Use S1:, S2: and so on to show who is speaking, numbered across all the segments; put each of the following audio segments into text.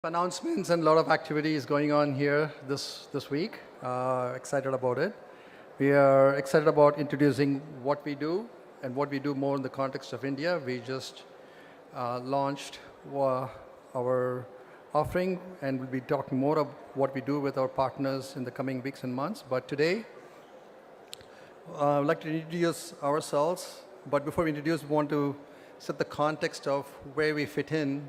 S1: Announcements and a lot of activities going on here this week. Excited about it. We are excited about introducing what we do and what we do more in the context of India. We just launched our offering, and we'll be talking more of what we do with our partners in the coming weeks and months. But today, I would like to introduce ourselves. But before we introduce, we want to set the context of where we fit in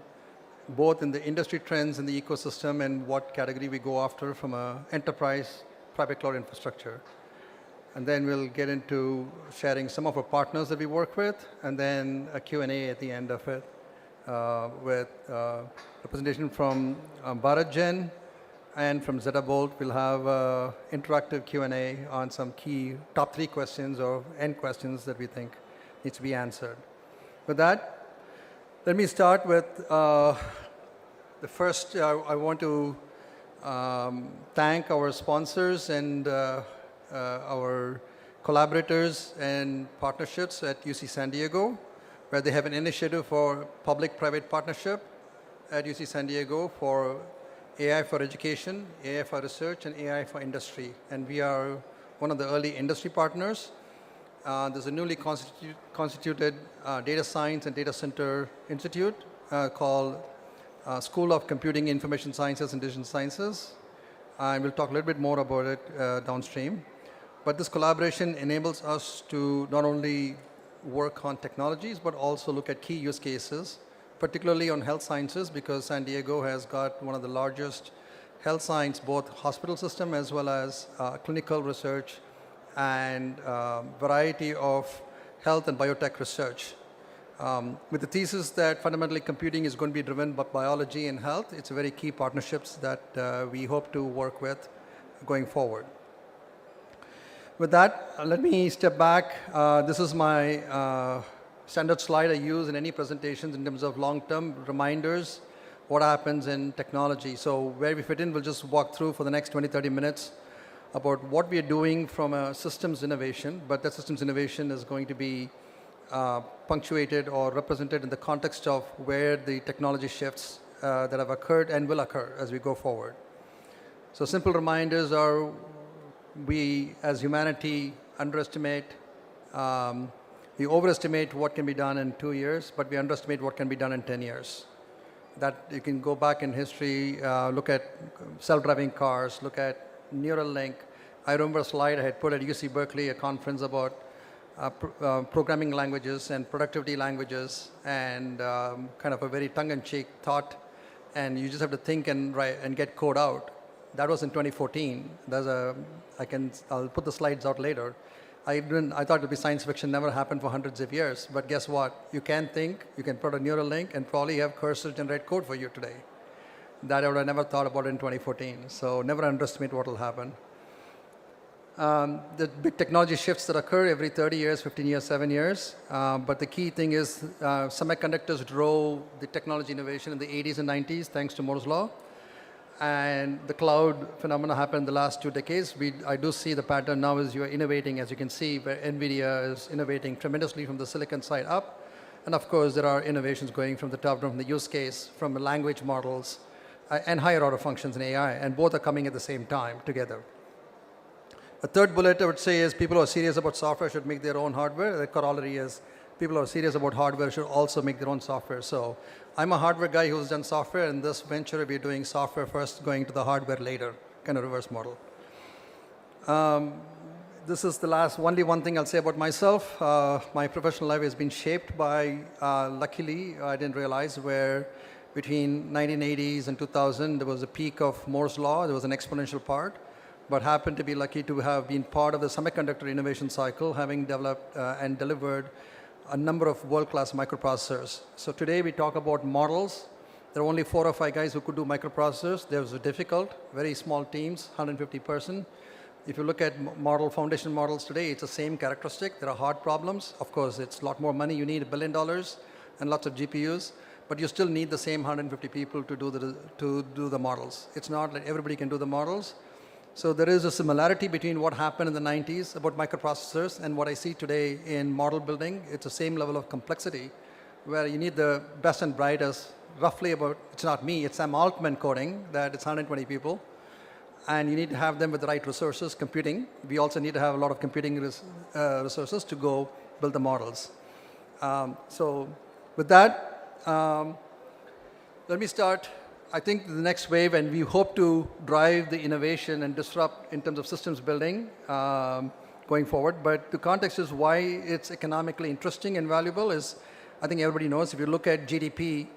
S1: both in the industry trends in the ecosystem and what category we go after from a enterprise private cloud infrastructure. And then we'll get into sharing some of our partners that we work with, and then a Q&A at the end of it with a presentation from Bharat Jain and from Zetabolt. We'll have interactive Q&A on some key top 3 questions or end questions that we think needs to be answered. With that, let me start with the first. I want to thank our sponsors and our collaborators and partnerships at UC San Diego, where they have an initiative for public-private partnership at UC San Diego for AI for education, AI for research, and AI for industry. And we are one of the early industry partners. There's a newly constituted data science and data center institute called School of Computing, Information Sciences, and Digital Sciences. And we'll talk a little bit more about it downstream. But this collaboration enables us to not only work on technologies, but also look at key use cases, particularly on health sciences, because San Diego has got one of the largest health science, both hospital system as well as clinical research and variety of health and biotech research. With the thesis that fundamentally computing is going to be driven by biology and health, it's a very key partnerships that we hope to work with going forward. With that, let me step back. This is my standard slide I use in any presentations in terms of long-term reminders, what happens in technology. So where we fit in, we'll just walk through for the next 20, 30 minutes about what we are doing from a systems innovation, but that systems innovation is going to be punctuated or represented in the context of where the technology shifts that have occurred and will occur as we go forward. So simple reminders are we as humanity underestimate, we overestimate what can be done in 2 years, but we underestimate what can be done in 10 years. That you can go back in history, look at self-driving cars, look at Neuralink. I remember a slide I had put at UC Berkeley, a conference about programming languages and productivity languages, and kind of a very tongue-in-cheek thought, and you just have to think and write and get code out. That was in 2014. I'll put the slides out later. I thought it would be science fiction, never happened for hundreds of years, but guess what? You can think, you can put a Neuralink and probably have cursor generate code for you today. That I would have never thought about in 2014. So never underestimate what will happen. The big technology shifts that occur every 30 years, 15 years, 7 years. But the key thing is semiconductors drove the technology innovation in the 80s and 90s, thanks to Moore's Law. And the cloud phenomena happened in the last 2 decades. I do see the pattern now is you are innovating, as you can see, where NVIDIA is innovating tremendously from the silicon side up. And of course, there are innovations going from the top down, from the use case, from the language models, and higher order functions in AI, and both are coming at the same time together. A third bullet I would say is people who are serious about software should make their own hardware. The corollary is people who are serious about hardware should also make their own software. So I'm a hardware guy who's done software. In this venture, we're doing software first, going to the hardware later, kind of reverse model. This is the last, only one thing I'll say about myself. My professional life has been shaped by, luckily, I didn't realize, where between 1980s and 2000, there was a peak of Moore's Law. There was an exponential part, but happened to be lucky to have been part of the semiconductor innovation cycle, having developed and delivered a number of world-class microprocessors. So today we talk about models. There are only 4 or 5 guys who could do microprocessors. They were difficult, very small teams, 150 person. If you look at foundation models today, it's the same characteristic. There are hard problems. Of course, it's a lot more money. You need $1 billion and lots of GPUs. But you still need the same 150 people to do the models. It's not like everybody can do the models. So there is a similarity between what happened in the 90s about microprocessors and what I see today in model building. It's the same level of complexity, where you need the best and brightest roughly about, it's not me, it's Sam Altman coding, that it's 120 people. And you need to have them with the right resources, computing. We also need to have a lot of computing resources to go build the models. So with that, let me start. I think the next wave, and we hope to drive the innovation and disrupt in terms of systems building going forward. But the context is why it's economically interesting and valuable is, I think everybody knows, if you look at GDP,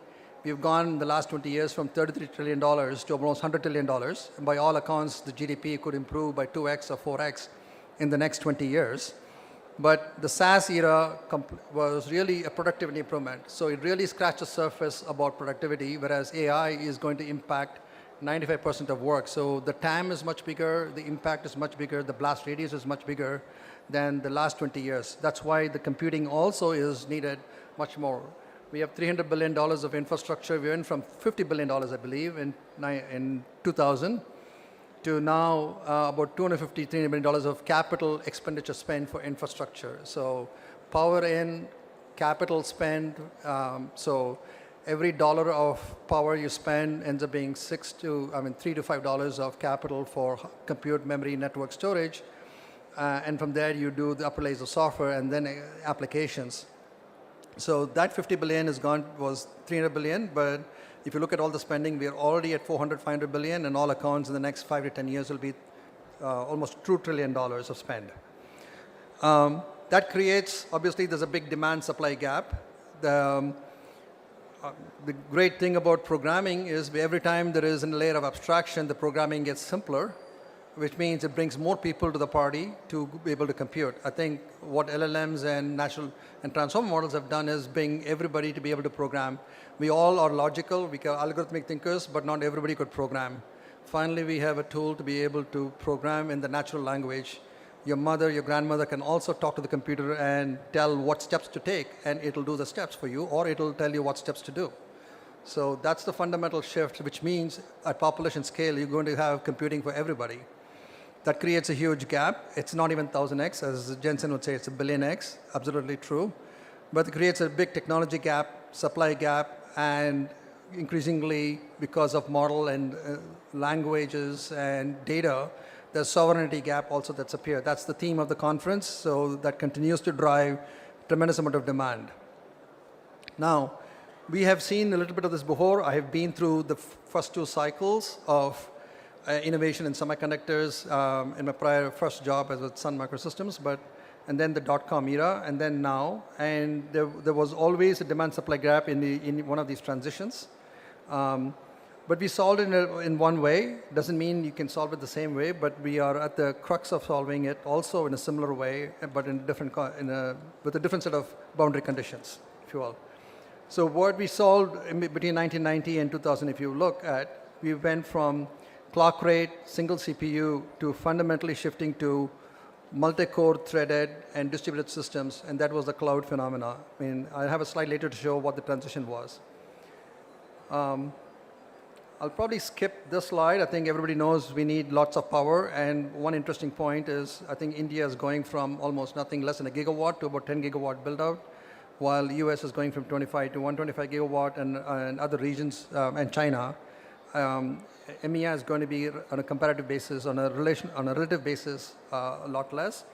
S1: we've gone in the last 20 years from $33 trillion to almost $100 trillion. And by all accounts, the GDP could improve by 2x or 4x in the next 20 years. But the SaaS era was really a productivity improvement. So it really scratched the surface about productivity, whereas AI is going to impact 95% of work. So the TAM is much bigger, the impact is much bigger, the blast radius is much bigger than the last 20 years. That's why the computing also is needed much more. We have $300 billion of infrastructure. We went from $50 billion, I believe, in 2000 to now about $250, $300 million of capital expenditure spend for infrastructure. So power in, capital spend. So every dollar of power you spend ends up being $3 to $5 of capital for compute, memory, network storage. And from there, you do the upper layers of software and then applications. So that 50 billion was 300 billion, but if you look at all the spending, we are already at 400, 500 billion, and all accounts in the next 5 to 10 years will be almost $2 trillion of spend. That creates, obviously, there's a big demand-supply gap. The great thing about programming is every time there is a layer of abstraction, the programming gets simpler, which means it brings more people to the party to be able to compute. I think what LLMs and natural and transformer models have done is bring everybody to be able to program. We all are logical, we are algorithmic thinkers, but not everybody could program. Finally, we have a tool to be able to program in the natural language. Your mother, your grandmother can also talk to the computer and tell what steps to take, and it'll do the steps for you, or it'll tell you what steps to do. So that's the fundamental shift, which means at population scale, you're going to have computing for everybody. That creates a huge gap. It's not even 1000x, as Jensen would say, it's a billionx, absolutely true. But it creates a big technology gap, supply gap, and increasingly, because of model and languages and data, there's sovereignty gap also that's appeared. That's the theme of the conference, so that continues to drive tremendous amount of demand. Now, we have seen a little bit of this before. I have been through the first two cycles of innovation in semiconductors in my first job as with Sun Microsystems, and then the dot-com era, and then now. And there was always a demand-supply gap in one of these transitions. But we solved it in one way. Doesn't mean you can solve it the same way, but we are at the crux of solving it also in a similar way, but with a different set of boundary conditions, if you will. So what we solved between 1990 and 2000, if you look at, we went from clock rate, single CPU, to fundamentally shifting to multi-core threaded and distributed systems, and that was the cloud phenomena. I mean, I have a slide later to show what the transition was. I'll probably skip this slide. I think everybody knows we need lots of power, and one interesting point is I think India is going from almost nothing less than a gigawatt to about 10 gigawatt build-out, while US is going from 25 to 125 gigawatt, and other regions, and China. EMEA is going to be on a comparative basis, on a relative basis, a lot less.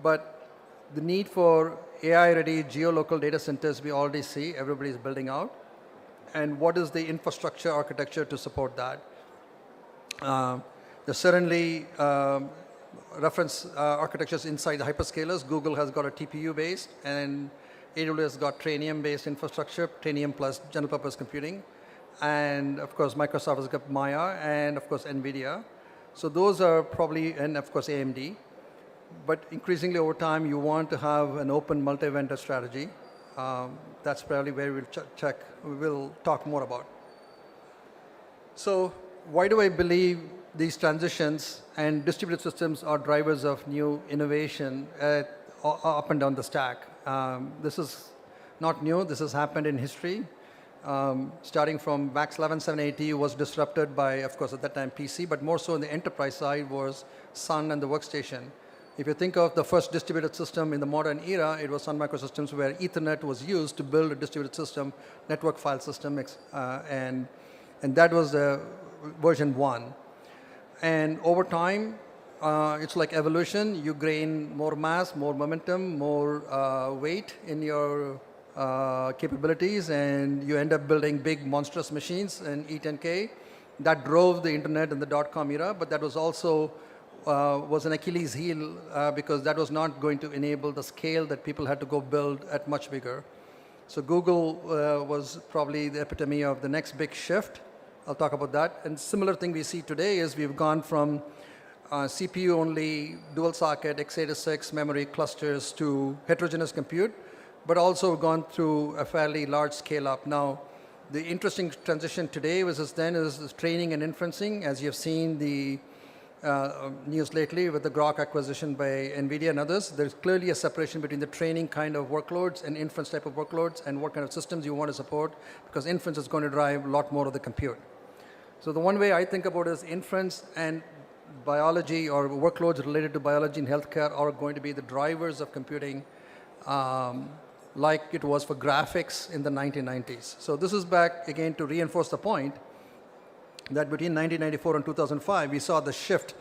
S1: But the need for AI-ready geolocal data centers, we already see everybody is building out. And what is the infrastructure architecture to support that? There's certainly reference architectures inside the hyperscalers. Google has got a TPU-based, and AWS has got Trainium-based infrastructure, Trainium plus general-purpose computing. And of course, Microsoft has got Maya, and of course, NVIDIA. So those are probably, and of course, AMD. But increasingly over time, you want to have an open multi-vendor strategy. That's probably where we'll talk more about. So why do I believe these transitions and distributed systems are drivers of new innovation up and down the stack? This is not new. This has happened in history. Starting from VAX 11780 was disrupted by, of course, at that time PC, but more so on the enterprise side was Sun and the workstation. If you think of the first distributed system in the modern era, it was Sun Microsystems, where Ethernet was used to build a distributed system, network file system, and that was version 1. And over time, it's like evolution. You gain more mass, more momentum, more weight in your capabilities, and you end up building big monstrous machines in E10K. That drove the internet in the dot-com era, but that was also was an Achilles heel because that was not going to enable the scale that people had to go build at much bigger. So Google was probably the epitome of the next big shift. I'll talk about that. And similar thing we see today is we've gone from CPU-only dual socket x86 memory clusters to heterogeneous compute, but also gone through a fairly large scale up. Now, the interesting transition today versus then is training and inferencing. As you've seen the news lately with the Grok acquisition by NVIDIA and others, there's clearly a separation between the training kind of workloads and inference type of workloads and what kind of systems you want to support, because inference is going to drive a lot more of the compute. So the one way I think about it is inference and biology or workloads related to biology and healthcare are going to be the drivers of computing like it was for graphics in the 1990s. So this is back again to reinforce the point that between 1994 and 2005, we saw the shift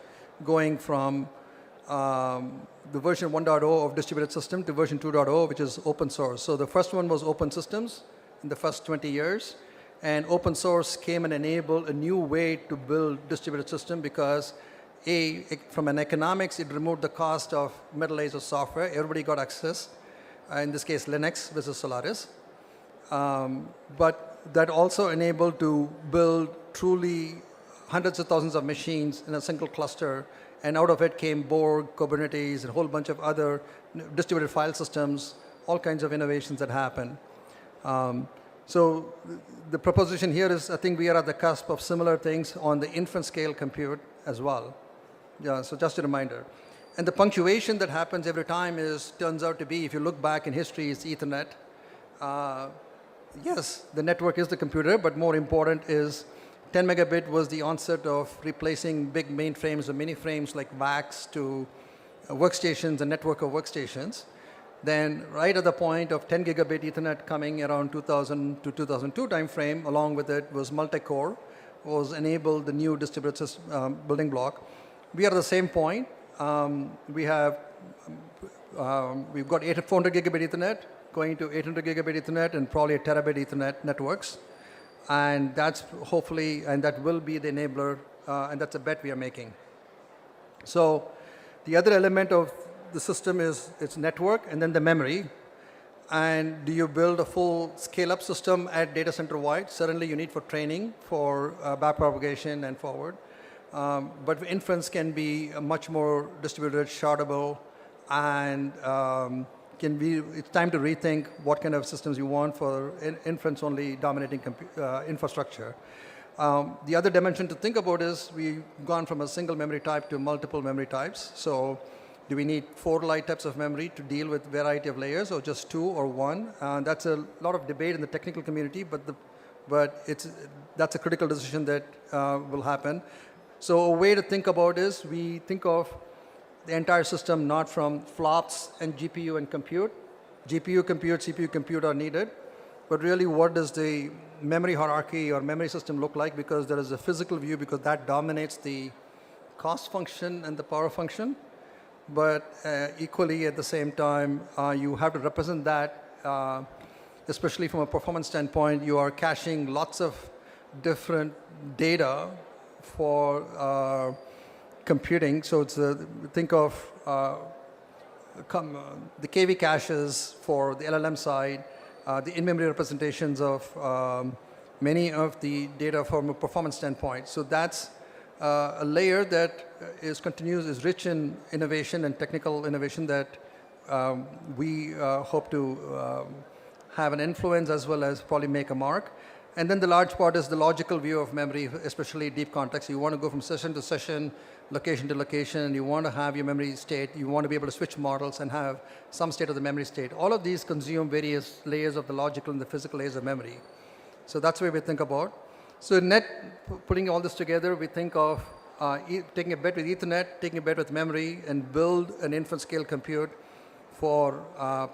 S1: going from the version 1.0 of distributed system to version 2.0, which is open source. So the first one was open systems in the first 20 years. And open source came and enabled a new way to build distributed system because from an economics, it removed the cost of middle layers of software. Everybody got access. In this case, Linux versus Solaris. But that also enabled to build truly hundreds of thousands of machines in a single cluster, and out of it came Borg, Kubernetes, and a whole bunch of other distributed file systems, all kinds of innovations that happened. So the proposition here is, I think we are at the cusp of similar things on the inference scale compute as well. Yeah, so just a reminder. And the punctuation that happens every time turns out to be, if you look back in history, it's Ethernet. Yes, the network is the computer, but more important is 10 megabit was the onset of replacing big mainframes or mini frames like VAX to workstations and network of workstations. Then right at the point of 10 gigabit Ethernet coming around 2000 to 2002 timeframe, along with it was multi-core, was enabled the new distributed system, building block. We are at the same point. We've got 400 gigabit Ethernet going to 800 gigabit Ethernet and probably a terabit Ethernet networks. And that's hopefully, and that will be the enabler, and that's a bet we are making. So the other element of the system is its network and then the memory. And do you build a full scale-up system at data center wide? Certainly you need for training, for backpropagation and forward. But inference can be much more distributed, shardable, and it's time to rethink what kind of systems you want for inference-only dominating infrastructure. The other dimension to think about is we've gone from a single memory type to multiple memory types. So do we need 4 light types of memory to deal with variety of layers, or just 2 or 1? That's a lot of debate in the technical community, but that's a critical decision that will happen. So a way to think about is we think of the entire system not from flops and GPU and compute. GPU compute, CPU compute are needed, but really what does the memory hierarchy or memory system look like, because there is a physical view, because that dominates the cost function and the power function. But equally at the same time, you have to represent that, especially from a performance standpoint. You are caching lots of different data for computing. So it's think of the KV caches for the LLM side, the in-memory representations of many of the data from a performance standpoint. So that's a layer that is rich in innovation and technical innovation that we hope to have an influence as well as probably make a mark. And then the large part is the logical view of memory, especially deep context. You want to go from session to session, location to location. You want to have your memory state. You want to be able to switch models and have some state of the memory state. All of these consume various layers of the logical and the physical layers of memory. So that's where we think about. So putting all this together, we think of taking a bet with Ethernet, taking a bet with memory, and build an inference scale compute for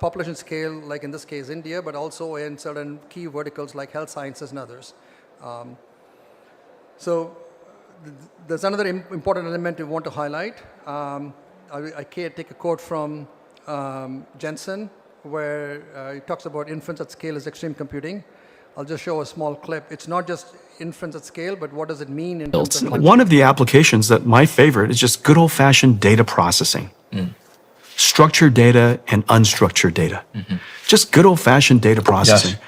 S1: population scale, like in this case India, but also in certain key verticals like health sciences and others. So there's another important element we want to highlight. I take a quote from Jensen, where he talks about inference at scale is extreme computing. I'll just show a small clip. It's not just inference at scale, but what does it mean in terms of...
S2: One of the applications that my favorite is just good old-fashioned data processing. Structured data and unstructured data. Just good old-fashioned data processing.
S3: Yes.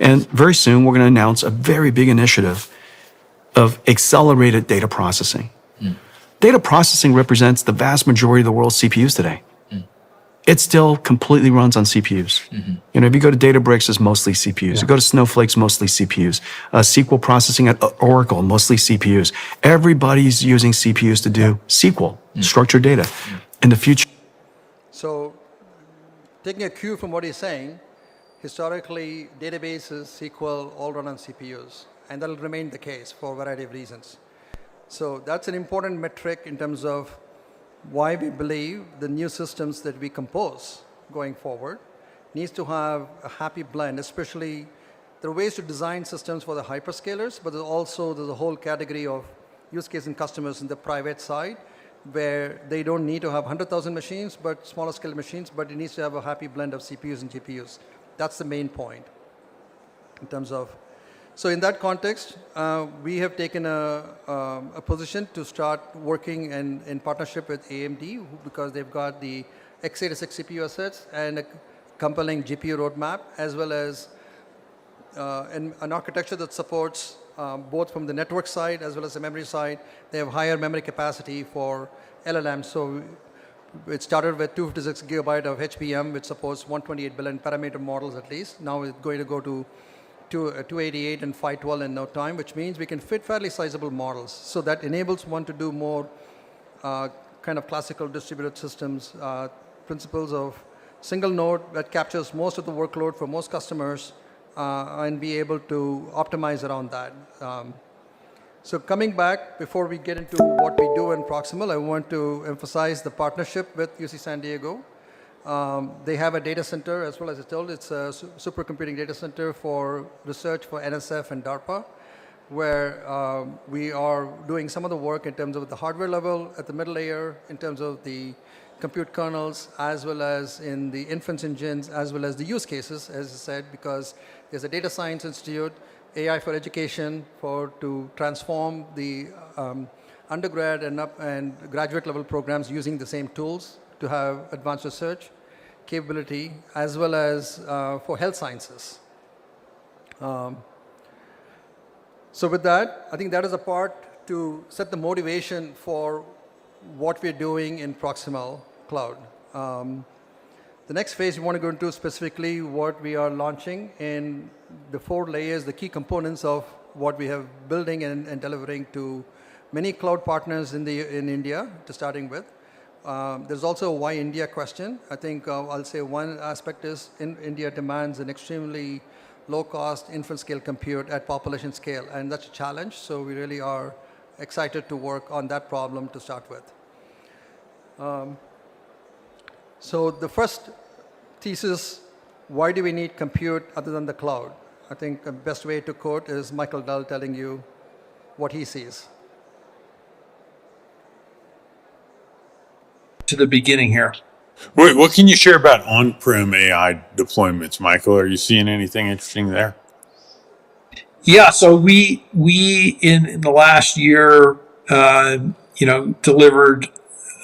S2: And very soon we're going to announce a very big initiative of accelerated data processing. Data processing represents the vast majority of the world's CPUs today. It still completely runs on CPUs. You know, if you go to Databricks, it's mostly CPUs. You go to Snowflake's mostly CPUs. SQL processing at Oracle, mostly CPUs. Everybody's using CPUs to do SQL, structured data. In the future.
S1: So taking a cue from what he's saying, historically, databases, SQL, all run on CPUs. And that'll remain the case for a variety of reasons. So that's an important metric in terms of why we believe the new systems that we compose going forward needs to have a happy blend, especially there are ways to design systems for the hyperscalers, but there's a whole category of use case and customers in the private side where they don't need to have 100,000 machines, but smaller scale machines, but it needs to have a happy blend of CPUs and GPUs. That's the main point in terms of. So in that context, we have taken a position to start working in partnership with AMD because they've got the x86 CPU assets and a compelling GPU roadmap, as well as an architecture that supports both from the network side as well as the memory side. They have higher memory capacity for LLMs. So it started with 256 gigabyte of HBM, which supports 128 billion parameter models at least. Now it's going to go to 288 and 512 in no time, which means we can fit fairly sizable models. So that enables one to do more kind of classical distributed systems, principles of single node that captures most of the workload for most customers and be able to optimize around that. So coming back, before we get into what we do in Proximal, I want to emphasize the partnership with UC San Diego. They have a data center, as well as I told, it's a supercomputing data center for research for NSF and DARPA, where we are doing some of the work in terms of the hardware level at the middle layer, in terms of the compute kernels, as well as in the inference engines, as well as the use cases, as I said, because there's a data science institute, AI for education, to transform the undergrad and graduate level programs using the same tools to have advanced research capability, as well as for health sciences. So with that, I think that is a part to set the motivation for what we're doing in Proximal Cloud. The next phase we want to go into specifically what we are launching in the 4 layers, the key components of what we have building and delivering to many cloud partners in India, to starting with. There's also a why India question. I think I'll say one aspect is India demands an extremely low-cost inference scale compute at population scale, and that's a challenge. So we really are excited to work on that problem to start with. So the first thesis, why do we need compute other than the cloud? I think the best way to quote is Michael Dell telling you what he sees.
S4: To the beginning here.
S3: What can you share about on-prem AI deployments, Michael? Are you seeing anything interesting there?
S4: Yeah, so we in the last year, delivered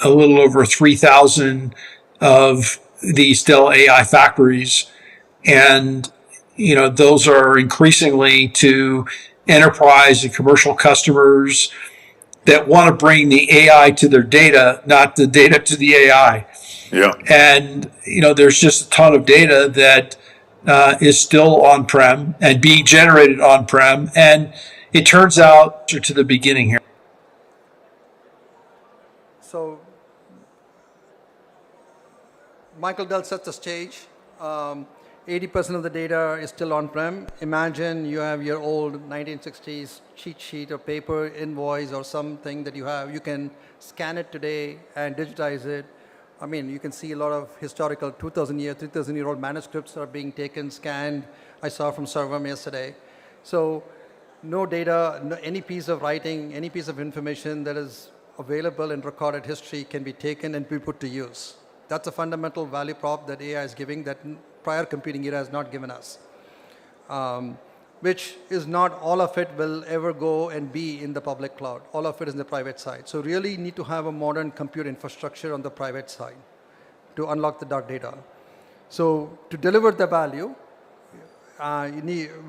S4: a little over 3,000 of these Dell AI factories, and those are increasingly to enterprise and commercial customers that want to bring the AI to their data, not the data to the AI.
S3: Yeah.
S4: And, there's just a ton of data that is still on-prem and being generated on-prem. And it turns out to the beginning here.
S1: So Michael Dell set the stage. 80% of the data is still on-prem. Imagine you have your old 1960s cheat sheet or paper invoice or something that you have. You can scan it today and digitize it. I mean, you can see a lot of historical 2,000-year, 3,000-year-old manuscripts are being taken, scanned. I saw from Sarvam yesterday. So no data, any piece of writing, any piece of information that is available in recorded history can be taken and be put to use. That's a fundamental value prop that AI is giving that prior computing era has not given us, which is not all of it will ever go and be in the public cloud. All of it is in the private side. So really need to have a modern compute infrastructure on the private side to unlock the dark data. So to deliver the value,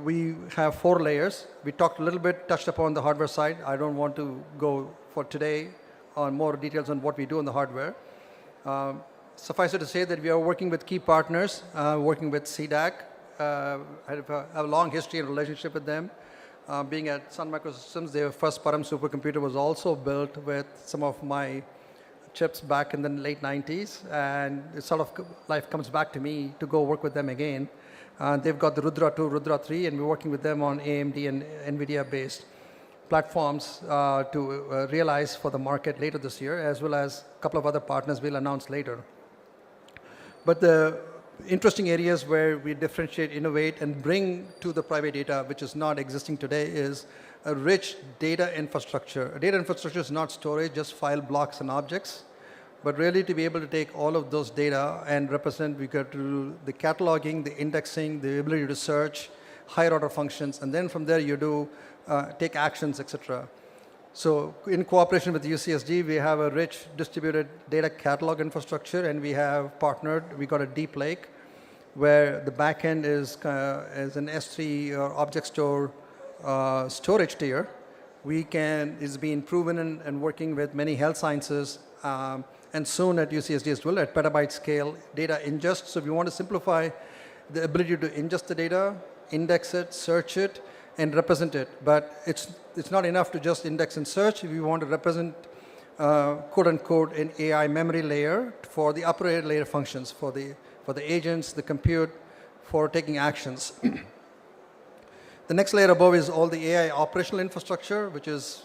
S1: we have 4 layers. We talked a little bit, touched upon the hardware side. I don't want to go for today on more details on what we do on the hardware. Suffice it to say that we are working with key partners, working with CDAC. I have a long history and relationship with them. Being at Sun Microsystems, their first Param supercomputer was also built with some of my chips back in the late 90s, and it sort of life comes back to me to go work with them again. They've got the Rudra 2, Rudra 3, and we're working with them on AMD and NVIDIA-based platforms to realize for the market later this year, as well as a couple of other partners we'll announce later. But the interesting areas where we differentiate, innovate, and bring to the private data, which is not existing today, is a rich data infrastructure. A data infrastructure is not storage, just file blocks and objects, but really to be able to take all of those data and represent, we got to do the cataloging, the indexing, the ability to search, higher order functions, and then from there you do take actions, etc. So in cooperation with UCSD, we have a rich distributed data catalog infrastructure, and we have partnered, we got a deep lake, where the backend is an S3 or object store storage tier. Is being proven and working with many health sciences, and soon at UCSD as well, at petabyte scale data ingest. So we want to simplify the ability to ingest the data, index it, search it, and represent it. But it's not enough to just index and search. We want to represent, quote unquote, an AI memory layer for the upper layer functions, for the agents, the compute, for taking actions. The next layer above is all the AI operational infrastructure, which is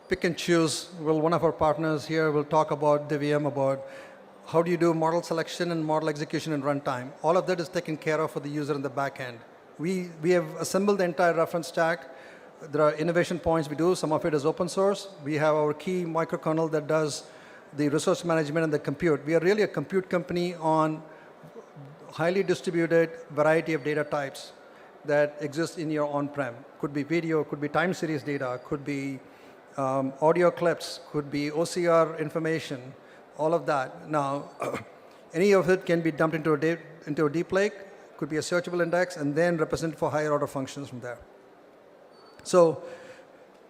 S1: pick and choose. Well, one of our partners here will talk about Divyam, about how do you do model selection and model execution in runtime. All of that is taken care of for the user in the back end. We have assembled the entire reference stack. There are innovation points we do. Some of it is open source. We have our key microkernel that does the resource management and the compute. We are really a compute company on highly distributed variety of data types that exist in your on-prem. Could be video, could be time series data, could be audio clips, could be OCR information, all of that. Now, any of it can be dumped into a deep lake, could be a searchable index, and then represent for higher order functions from there. So,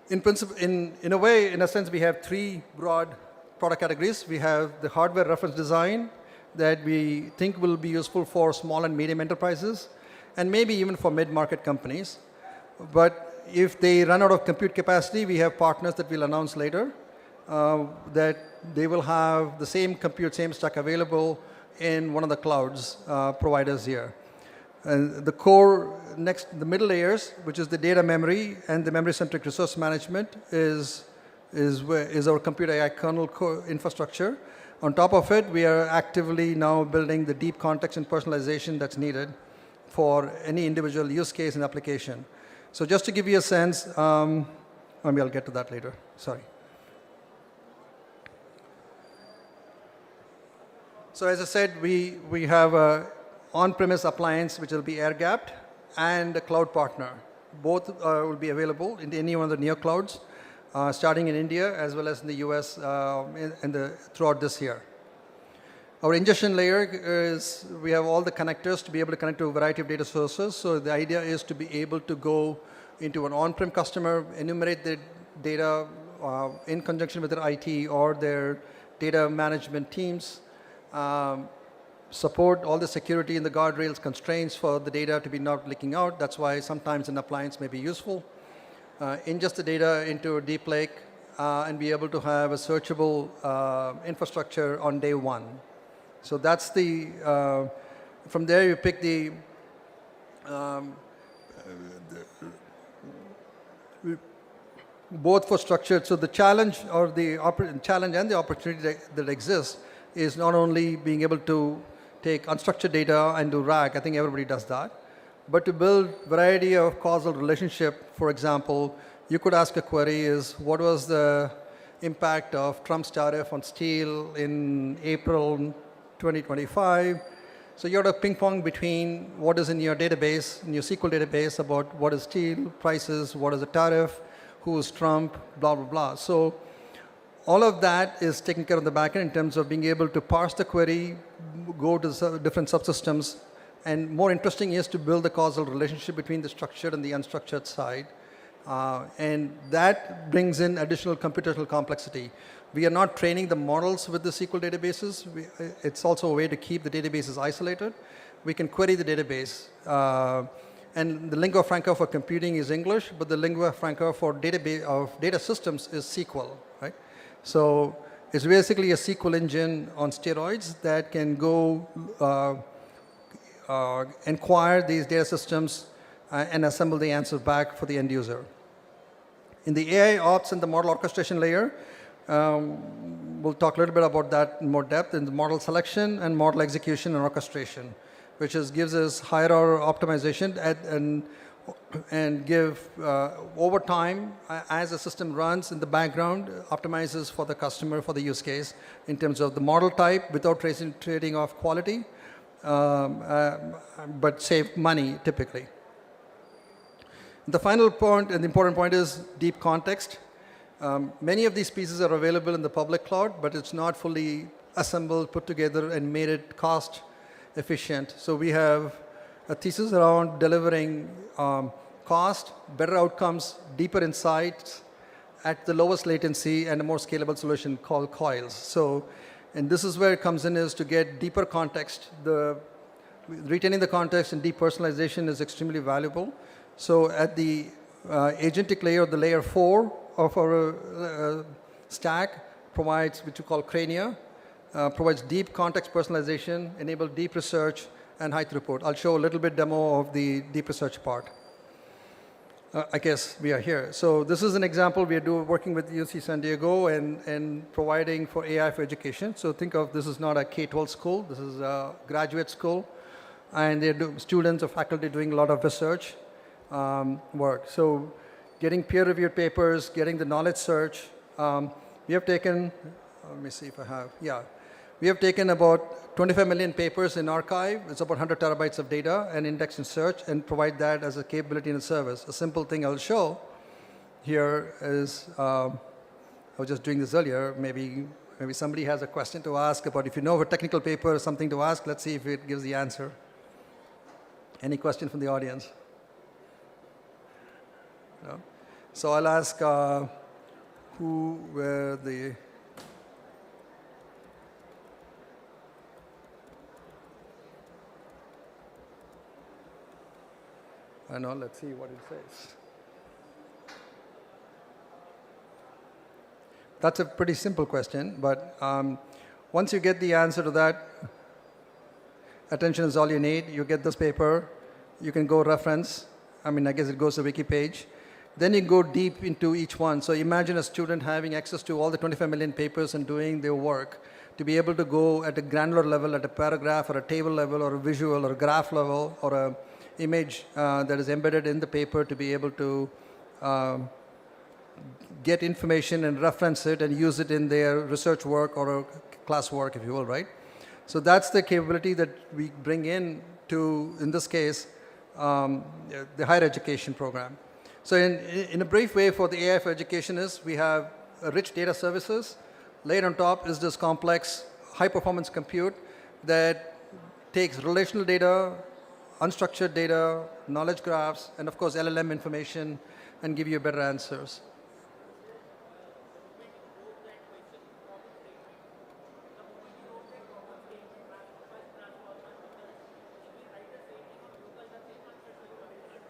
S1: in principle, in a way, in a sense, we have 3 broad product categories. We have the hardware reference design that we think will be useful for small and medium enterprises, and maybe even for mid-market companies. But if they run out of compute capacity, we have partners that we'll announce later that they will have the same compute, same stack available in one of the clouds providers here. And the core, the middle layers, which is the data memory and the memory-centric resource management, is our compute AI kernel core infrastructure. On top of it, we are actively now building the deep context and personalization that's needed for any individual use case and application. So just to give you a sense, maybe I'll get to that later, sorry. So as I said, we have an on-premise appliance which will be air-gapped, and a cloud partner. Both will be available in any one of the neo clouds, starting in India as well as in the US throughout this year. Our ingestion layer is, we have all the connectors to be able to connect to a variety of data sources. So the idea is to be able to go into an on-prem customer, enumerate the data in conjunction with their IT or their data management teams, support all the security and the guardrails constraints for the data to be not leaking out. That's why sometimes an appliance may be useful. Ingest the data into a deep lake and be able to have a searchable infrastructure on day one. So that's from there you pick the both for structured. So the challenge or the challenge and the opportunity that exists is not only being able to take unstructured data and do RAG. I think everybody does that. But to build variety of causal relationship, for example, you could ask a query is what was the impact of Trump's tariff on steel in April 2025? So you have to ping pong between what is in your database, in your SQL database about what is steel prices, what is the tariff, who is Trump, blah, blah, blah. So all of that is taken care of in the backend in terms of being able to parse the query, go to different subsystems, and more interesting is to build the causal relationship between the structured and the unstructured side. And that brings in additional computational complexity. We are not training the models with the SQL databases. It's also a way to keep the databases isolated. We can query the database. And the lingua franca for computing is English, but the lingua franca for database of data systems is SQL, right? So it's basically a SQL engine on steroids that can go inquire these data systems and assemble the answer back for the end user. In the AI ops and the model orchestration layer, we'll talk a little bit about that in more depth in the model selection and model execution and orchestration, which gives us higher order optimization and give over time, as the system runs in the background, optimizes for the customer, for the use case, in terms of the model type without trading off quality, but save money typically. The final point and the important point is deep context. Many of these pieces are available in the public cloud, but it's not fully assembled, put together, and made it cost efficient. So we have a thesis around delivering cost, better outcomes, deeper insights at the lowest latency and a more scalable solution called Coils. So, and this is where it comes in is to get deeper context. Retaining the context and deep personalization is extremely valuable. So at the agentic layer, the layer 4 of our stack provides, which we call Crania, provides deep context personalization, enable deep research, and high throughput. I'll show a little bit demo of the deep research part. I guess we are here. So this is an example we are working with UC San Diego and providing for AI for education. So think of this is not a K-12 school. This is a graduate school. And they're students or faculty doing a lot of research work. So getting peer-reviewed papers, getting the knowledge search. We have taken, let me see if I have, yeah. We have taken about 25 million papers in archive. It's about 100 terabytes of data and index and search and provide that as a capability in a service. A simple thing I'll show here is, I was just doing this earlier, maybe somebody has a question to ask about, if you know of a technical paper or something to ask, let's see if it gives the answer. Any question from the audience? No? So I'll ask who were the... I know, let's see what it says. That's a pretty simple question, but once you get the answer to that, attention is all you need. You get this paper, you can go reference. I mean, I guess it goes to wiki page. Then you go deep into each one. So imagine a student having access to all the 25 million papers and doing their work to be able to go at a granular level, at a paragraph or a table level or a visual or a graph level or a image that is embedded in the paper to be able to get information and reference it and use it in their research work or class work, if you will, right? So that's the capability that we bring in to, in this case, the higher education program. So in a brief way for the AI for education is we have rich data services. Laid on top is this complex high-performance compute that takes relational data, unstructured data, knowledge graphs, and of course LLM information and give you better answers.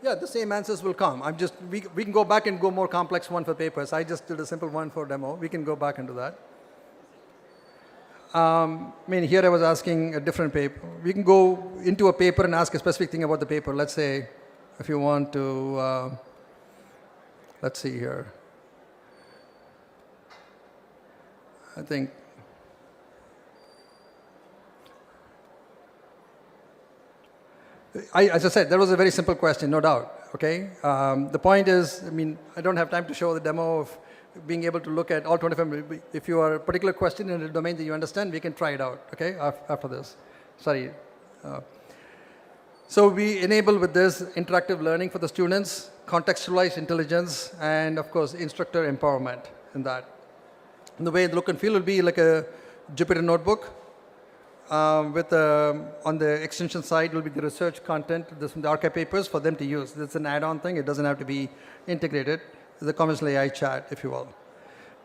S1: Yeah, the same answers will come. We can go back and go more complex one for papers. I just did a simple one for demo. We can go back into that. I mean, here I was asking a different paper. We can go into a paper and ask a specific thing about the paper. Let's say, if you want to, let's see here. I think, as I said, that was a very simple question, no doubt. Okay. The point is, I mean, I don't have time to show the demo of being able to look at all 25. If you are a particular question in a domain that you understand, we can try it out. Okay. After this, sorry. So we enable with this interactive learning for the students, contextualized intelligence, and of course, instructor empowerment in that. And the way the look and feel will be like a Jupyter notebook. With on the extension side will be the research content, the archive papers for them to use. It's an add-on thing. It doesn't have to be integrated. It's a conventional AI chat, if you will.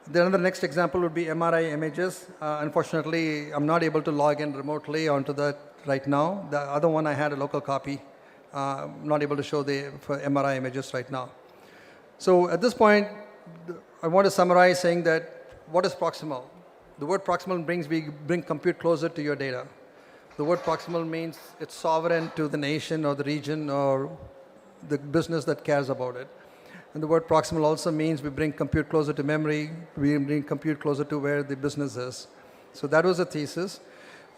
S1: Then the next example would be MRI images. Unfortunately, I'm not able to log in remotely onto that right now. The other one, I had a local copy. Not able to show the for MRI images right now. So at this point, I want to summarize saying that what is proximal? The word proximal we bring compute closer to your data. The word proximal means it's sovereign to the nation or the region or the business that cares about it. And the word proximal also means we bring compute closer to memory, we bring compute closer to where the business is. So that was a thesis.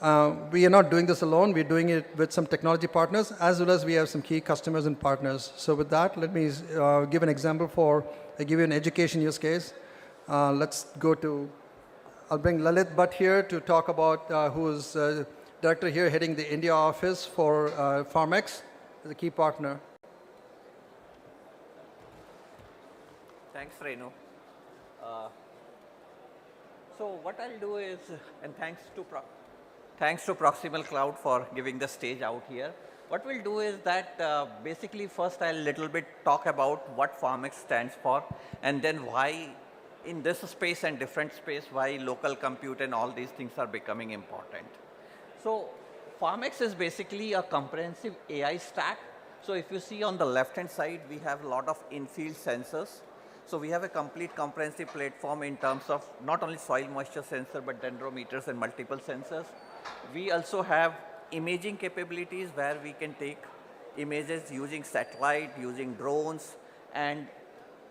S1: We are not doing this alone. We're doing it with some technology partners, as well as we have some key customers and partners. So with that, let me give an example I give you an education use case. Let's go to, I'll bring Lalit Bhatt here to talk about, who is director here heading the India office for Pharmex, as a key partner.
S5: Thanks, Renu. So what I'll do is, and thanks to Proximal Cloud for giving the stage out here. What we'll do is that basically first I'll little bit talk about what Pharmex stands for, and then why in this space and different space, why local compute and all these things are becoming important. So Pharmex is basically a comprehensive AI stack. So if you see on the left-hand side, we have a lot of in-field sensors. So we have a complete comprehensive platform in terms of not only soil moisture sensor, but dendrometers and multiple sensors. We also have imaging capabilities where we can take images using satellite, using drones, and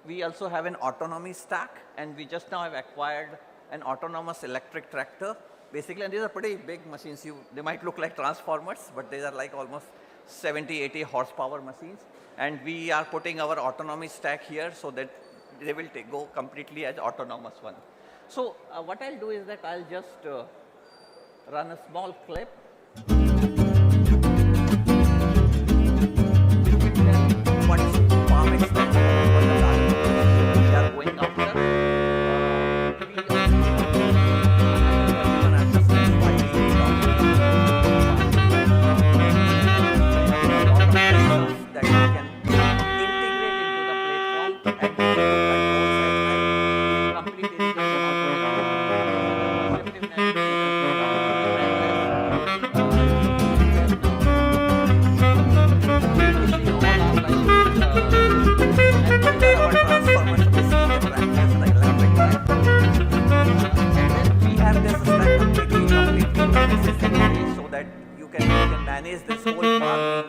S5: we also have an autonomy stack, and we just now have acquired an autonomous electric tractor. Basically, and these are pretty big machines. They might look like transformers, but these are like almost 70, 80 horsepower machines. And we are putting our autonomy stack here so that they will go completely as autonomous one. So what I'll do is that I'll just run a small clip. What is Pharmex stands for? What the target we are going after? We everyone understands why we need that we can integrate into the platform and complete so that you can manage this whole farming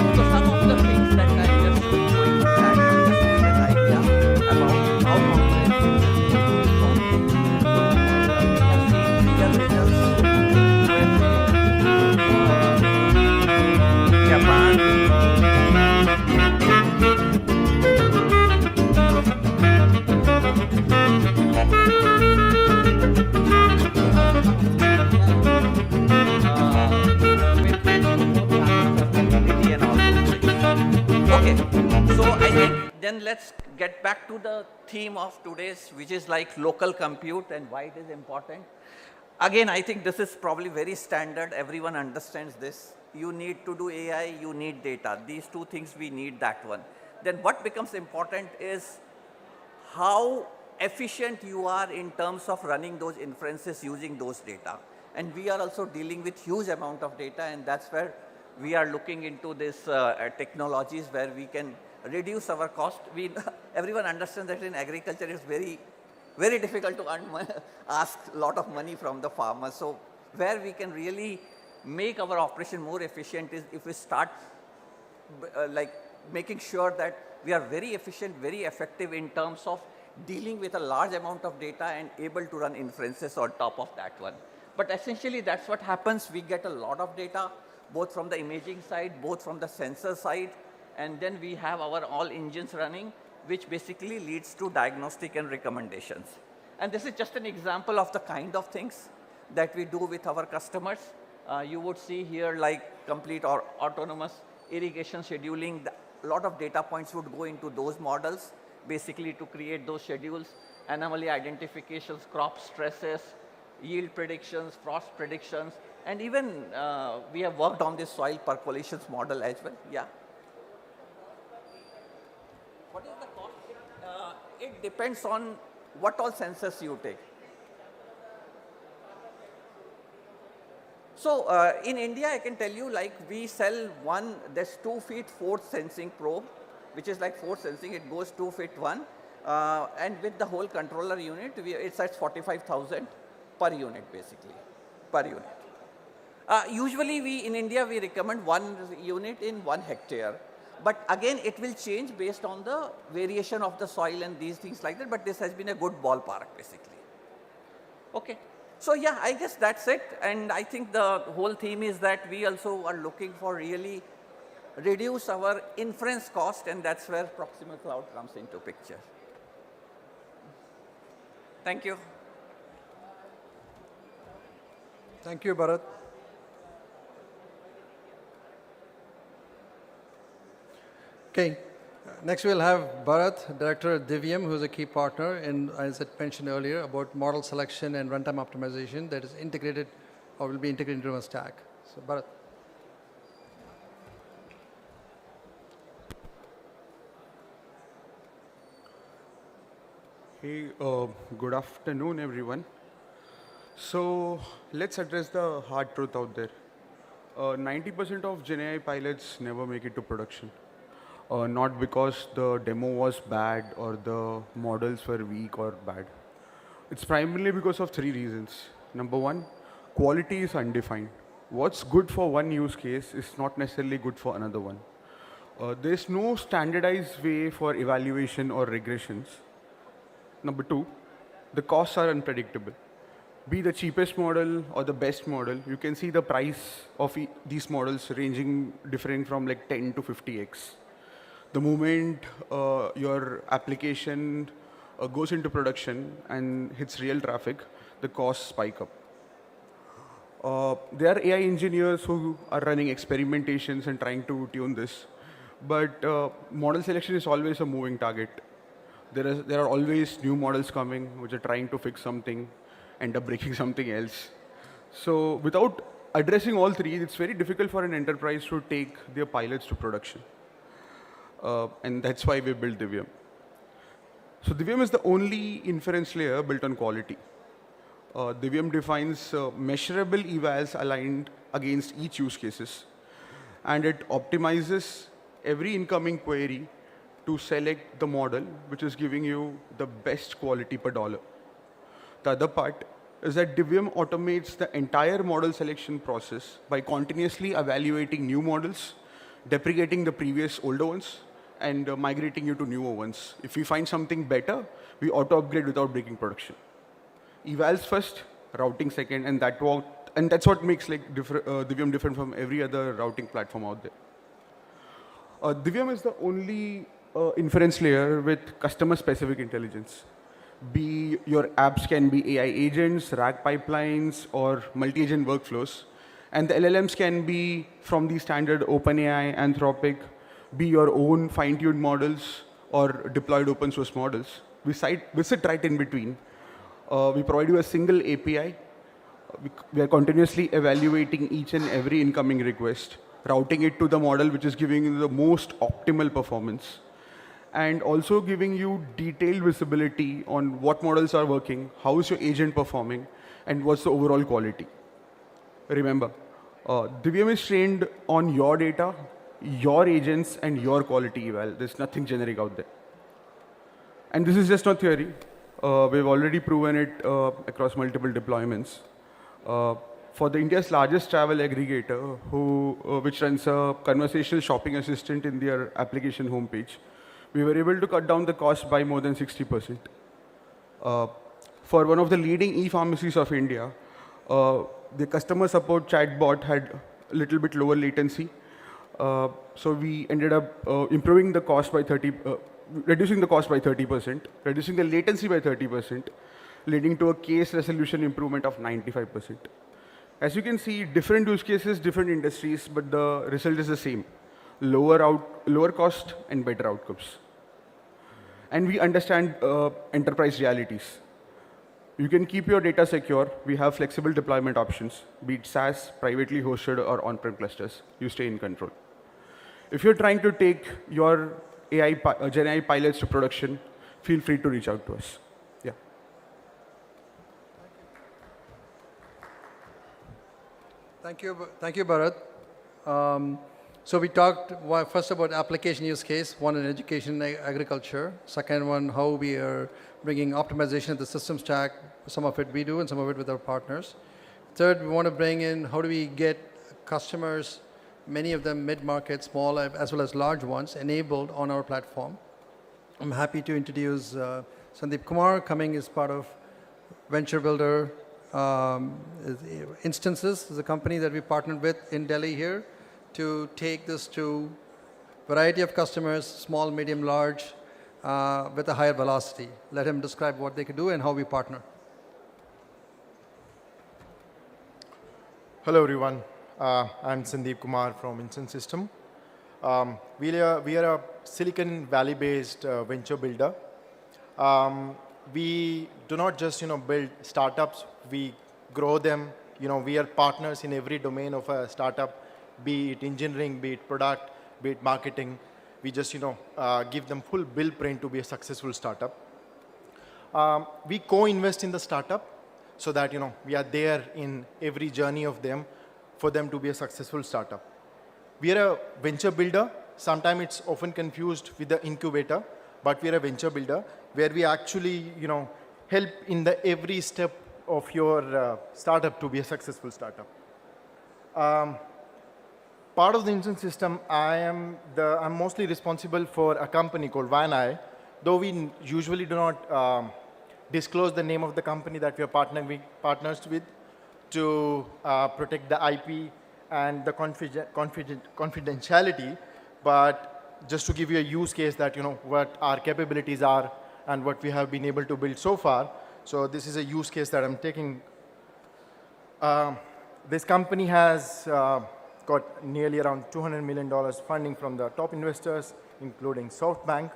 S5: so some of the things that I just going to add just to get an idea about how comprehensive we have seen real results with Japan. Okay, so I think then let's get back to the theme of today's, which is like local compute and why it is important. Again, I think this is probably very standard. Everyone understands this. You need to do AI, you need data. These two things, we need that one. Then what becomes important is how efficient you are in terms of running those inferences using those data. And we are also dealing with huge amount of data, and that's where we are looking into this technologies where we can reduce our cost. Everyone understands that in agriculture it's very very difficult to ask a lot of money from the farmers. So where we can really make our operation more efficient is if we start like making sure that we are very efficient, very effective in terms of dealing with a large amount of data and able to run inferences on top of that one. But essentially that's what happens. We get a lot of data, both from the imaging side, both from the sensor side, and then we have our all engines running, which basically leads to diagnostic and recommendations. And this is just an example of the kind of things that we do with our customers. You would see here like complete or autonomous irrigation scheduling. A lot of data points would go into those models, basically to create those schedules, anomaly identifications, crop stresses, yield predictions, frost predictions, and even we have worked on this soil percolations model as well. Yeah. What is the cost? It depends on what all sensors you take. So in India, I can tell you, like we sell one, there's 2 feet force sensing probe, which is like force sensing, it goes 2 feet one. And with the whole controller unit, it's at 45,000 per unit basically, per unit. Usually in India, we recommend 1 unit in 1 hectare. But again, it will change based on the variation of the soil and these things like that, but this has been a good ballpark basically. Okay. So yeah, I guess that's it. And I think the whole theme is that we also are looking for really reduce our inference cost, and that's where Proximal Cloud comes into picture. Thank you.
S1: Thank you, Bharat. Okay, next we'll have Bharat, Director at Divium, who's a key partner in, as I mentioned earlier, about model selection and runtime optimization that is integrated or will be integrated into a stack. So Bharat.
S6: Hey, good afternoon, everyone. So let's address the hard truth out there. 90% of GenAI pilots never make it to production. Not because the demo was bad or the models were weak or bad. It's primarily because of 3 reasons. Number 1, quality is undefined. What's good for one use case is not necessarily good for another one. There's no standardized way for evaluation or regressions. Number 2, the costs are unpredictable. Be the cheapest model or the best model, you can see the price of these models ranging different from like 10 to 50x. The moment your application goes into production and hits real traffic, the costs spike up. There are AI engineers who are running experimentations and trying to tune this, but model selection is always a moving target. There are always new models coming which are trying to fix something, end up breaking something else. So without addressing all 3, it's very difficult for an enterprise to take their pilots to production. And that's why we built Divium. So Divium is the only inference layer built on quality. Divium defines measurable evals aligned against each use cases. And it optimizes every incoming query to select the model which is giving you the best quality per dollar. The other part is that Divium automates the entire model selection process by continuously evaluating new models, deprecating the previous older ones, and migrating you to newer ones. If we find something better, we auto-upgrade without breaking production. Evals first, routing second, and that's what makes like Divium different from every other routing platform out there. Divium is the only inference layer with customer-specific intelligence. Be your apps can be AI agents, RAG pipelines, or multi-agent workflows. And the LLMs can be from the standard OpenAI, Anthropic, be your own fine-tuned models or deployed open source models. We sit right in between. We provide you a single API. We are continuously evaluating each and every incoming request, routing it to the model which is giving you the most optimal performance, and also giving you detailed visibility on what models are working, how is your agent performing, and what's the overall quality. Remember, Divium is trained on your data, your agents, and your quality eval. There's nothing generic out there. And this is just not theory. We've already proven it across multiple deployments. For the India's largest travel aggregator, which runs a conversational shopping assistant in their application homepage, we were able to cut down the cost by more than 60%. For one of the leading e-pharmacies of India, the customer support chatbot had a little bit lower latency. So we ended up improving the cost by reducing the cost by 30%, reducing the latency by 30%, leading to a case resolution improvement of 95%. As you can see, different use cases, different industries, but the result is the same: lower cost and better outcomes. And we understand enterprise realities. You can keep your data secure. We have flexible deployment options, be it SaaS, privately hosted, or on-prem clusters. You stay in control. If you're trying to take your Gen AI pilots to production, feel free to reach out to us. Yeah.
S1: Thank you, Bharat. So we talked first about application use case, one in education and agriculture. Second one, how we are bringing optimization of the system stack. Some of it we do and some of it with our partners. Third, we want to bring in how do we get customers, many of them mid-market, small, as well as large ones, enabled on our platform. I'm happy to introduce Sandeep Kumar, coming as part of Venture Builder Instances, is a company that we partnered with in Delhi here to take this to variety of customers, small, medium, large, with a higher velocity. Let him describe what they could do and how we partner.
S7: Hello everyone, I'm Sandeep Kumar from Instant System. We are a Silicon Valley-based venture builder. We do not just build startups, we grow them. We are partners in every domain of a startup, be it engineering, be it product, be it marketing. We just give them full blueprint to be a successful startup. We co-invest in the startup so that we are there in every journey of them for them to be a successful startup. We are a venture builder. Sometimes it's often confused with the incubator, but we are a venture builder where we actually help in the every step of your startup to be a successful startup. Part of the Instant System, I'm mostly responsible for a company called Vanai, though we usually do not disclose the name of the company that we are partners with to protect the IP and the confidentiality, but just to give you a use case that what our capabilities are and what we have been able to build so far. So this is a use case that I'm taking. This company has got nearly around $200 million funding from the top investors, including SoftBank.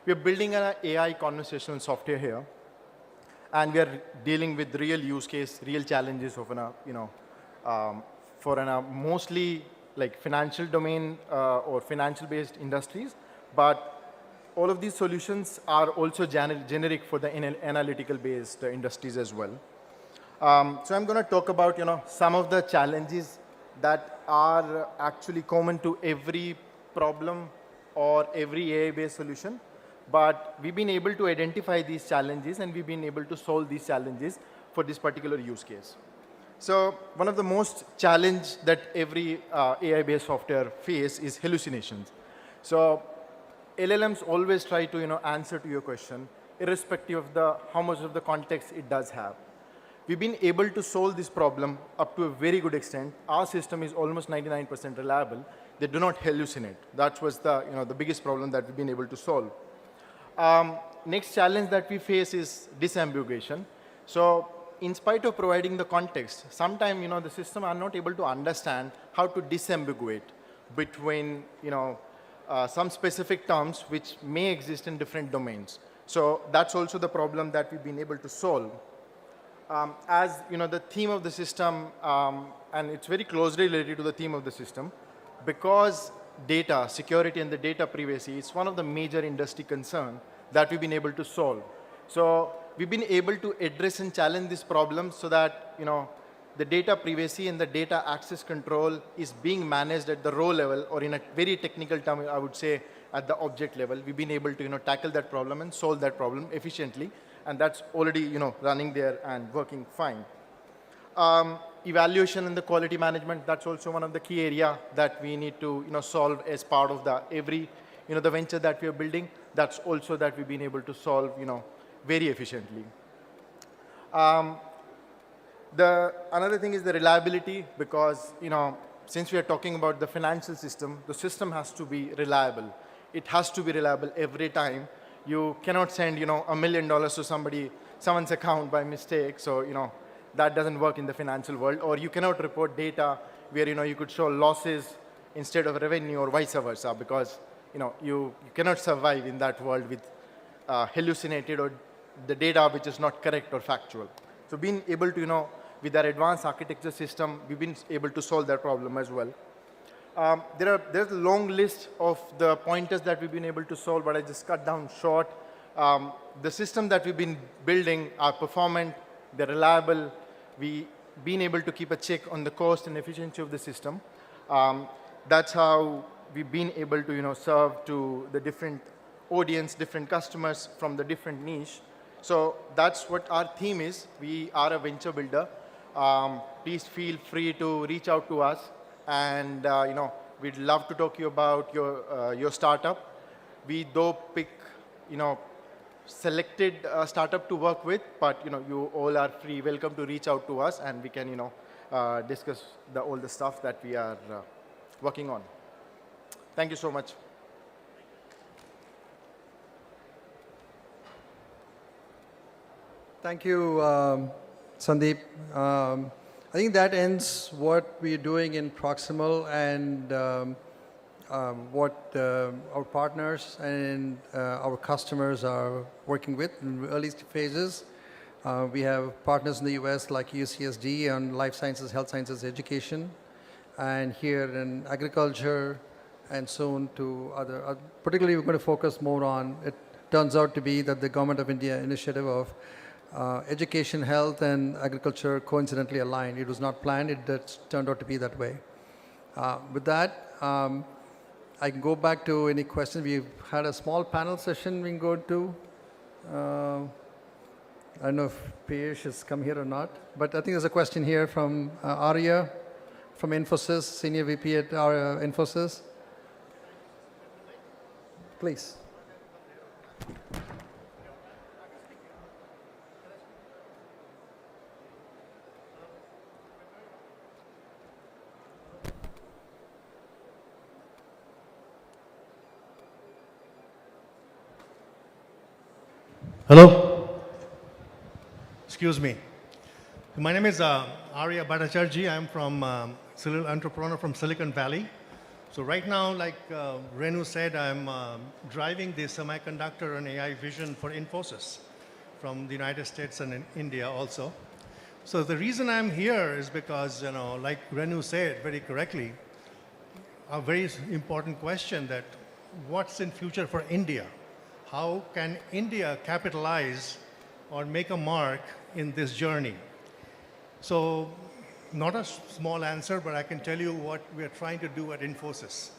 S7: We are building an AI conversational software here, and we are dealing with real use case, real challenges of for mostly like financial domain or financial-based industries. But all of these solutions are also generic for the analytical-based industries as well. So I'm going to talk about some of the challenges that are actually common to every problem or every AI-based solution. But we've been able to identify these challenges and we've been able to solve these challenges for this particular use case. So one of the most challenge that every AI-based software face is hallucinations. So LLMs always try to answer to your question, irrespective of how much of the context it does have. We've been able to solve this problem up to a very good extent. Our system is almost 99% reliable. They do not hallucinate. That was the biggest problem that we've been able to solve. Next challenge that we face is disambiguation. So in spite of providing the context, sometimes the system are not able to understand how to disambiguate between some specific terms which may exist in different domains. So that's also the problem that we've been able to solve. As the theme of the system, and it's very closely related to the theme of the system, because data security and the data privacy is one of the major industry concerns that we've been able to solve. So we've been able to address and challenge this problem so that the data privacy and the data access control is being managed at the row level, or in a very technical term, I would say at the object level. We've been able to tackle that problem and solve that problem efficiently and that's already, running there and working fine. Evaluation and the quality management, that's also one of the key area that we need to, solve as part of the venture that we are building. That's also that we've been able to solve, very efficiently. Another thing is the reliability, because, since we are talking about the financial system, the system has to be reliable. It has to be reliable every time. You cannot send, $1 million to someone's account by mistake. So, that doesn't work in the financial world. Or you cannot report data where, you could show losses instead of revenue, or vice versa, because, you cannot survive in that world with hallucinated or the data which is not correct or factual. So being able to, with our advanced architecture system, we've been able to solve that problem as well. There's a long list of the pointers that we've been able to solve, but I just cut down short. The system that we've been building are performant, they're reliable. We've been able to keep a check on the cost and efficiency of the system. That's how we've been able to, serve to the different audience, different customers from the different niche. So that's what our theme is. We are a venture builder. Please feel free to reach out to us, and we'd love to talk to you about your startup. We do pick selected startup to work with, but you all are free, welcome to reach out to us, and we can discuss all the stuff that we are working on. Thank you so much.
S1: Thank you, Sandeep. I think that ends what we're doing in Proximal and what our partners and our customers are working with in early phases. We have partners in the US like UCSD on life sciences, health sciences, education, and here in agriculture, and soon to other. Particularly, we're going to focus more on, it turns out to be that the Government of India initiative of education, health, and agriculture coincidentally aligned. It was not planned, it turned out to be that way. With that, I can go back to any questions. We've had a small panel session we can go to. I don't know if Piyush has come here or not, but I think there's a question here from Arya from Infosys, Senior VP at Infosys. Please.
S8: Hello. Excuse me. My name is Arya Bhattacharjee. I'm from serial entrepreneur from Silicon Valley. So right now, like Renu said, I'm driving the semiconductor and AI vision for Infosys from the United States and in India also. So the reason I'm here is because, like Renu said very correctly, a very important question that what's in future for India? How can India capitalize or make a mark in this journey? So not a small answer, but I can tell you what we are trying to do at Infosys.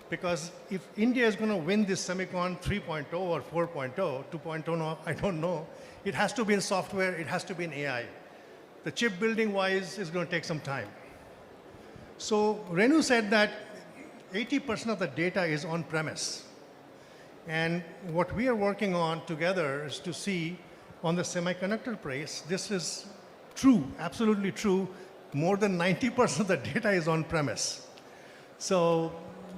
S8: Because if India is going to win this Semicon 3.0 or 4.0, 2.0, no, I don't know, it has to be in software, it has to be in AI. The chip building wise is going to take some time. So Renu said that 80% of the data is on premise. And what we are working on together is to see on the semiconductor price, this is true, absolutely true. More than 90% of the data is on premise. So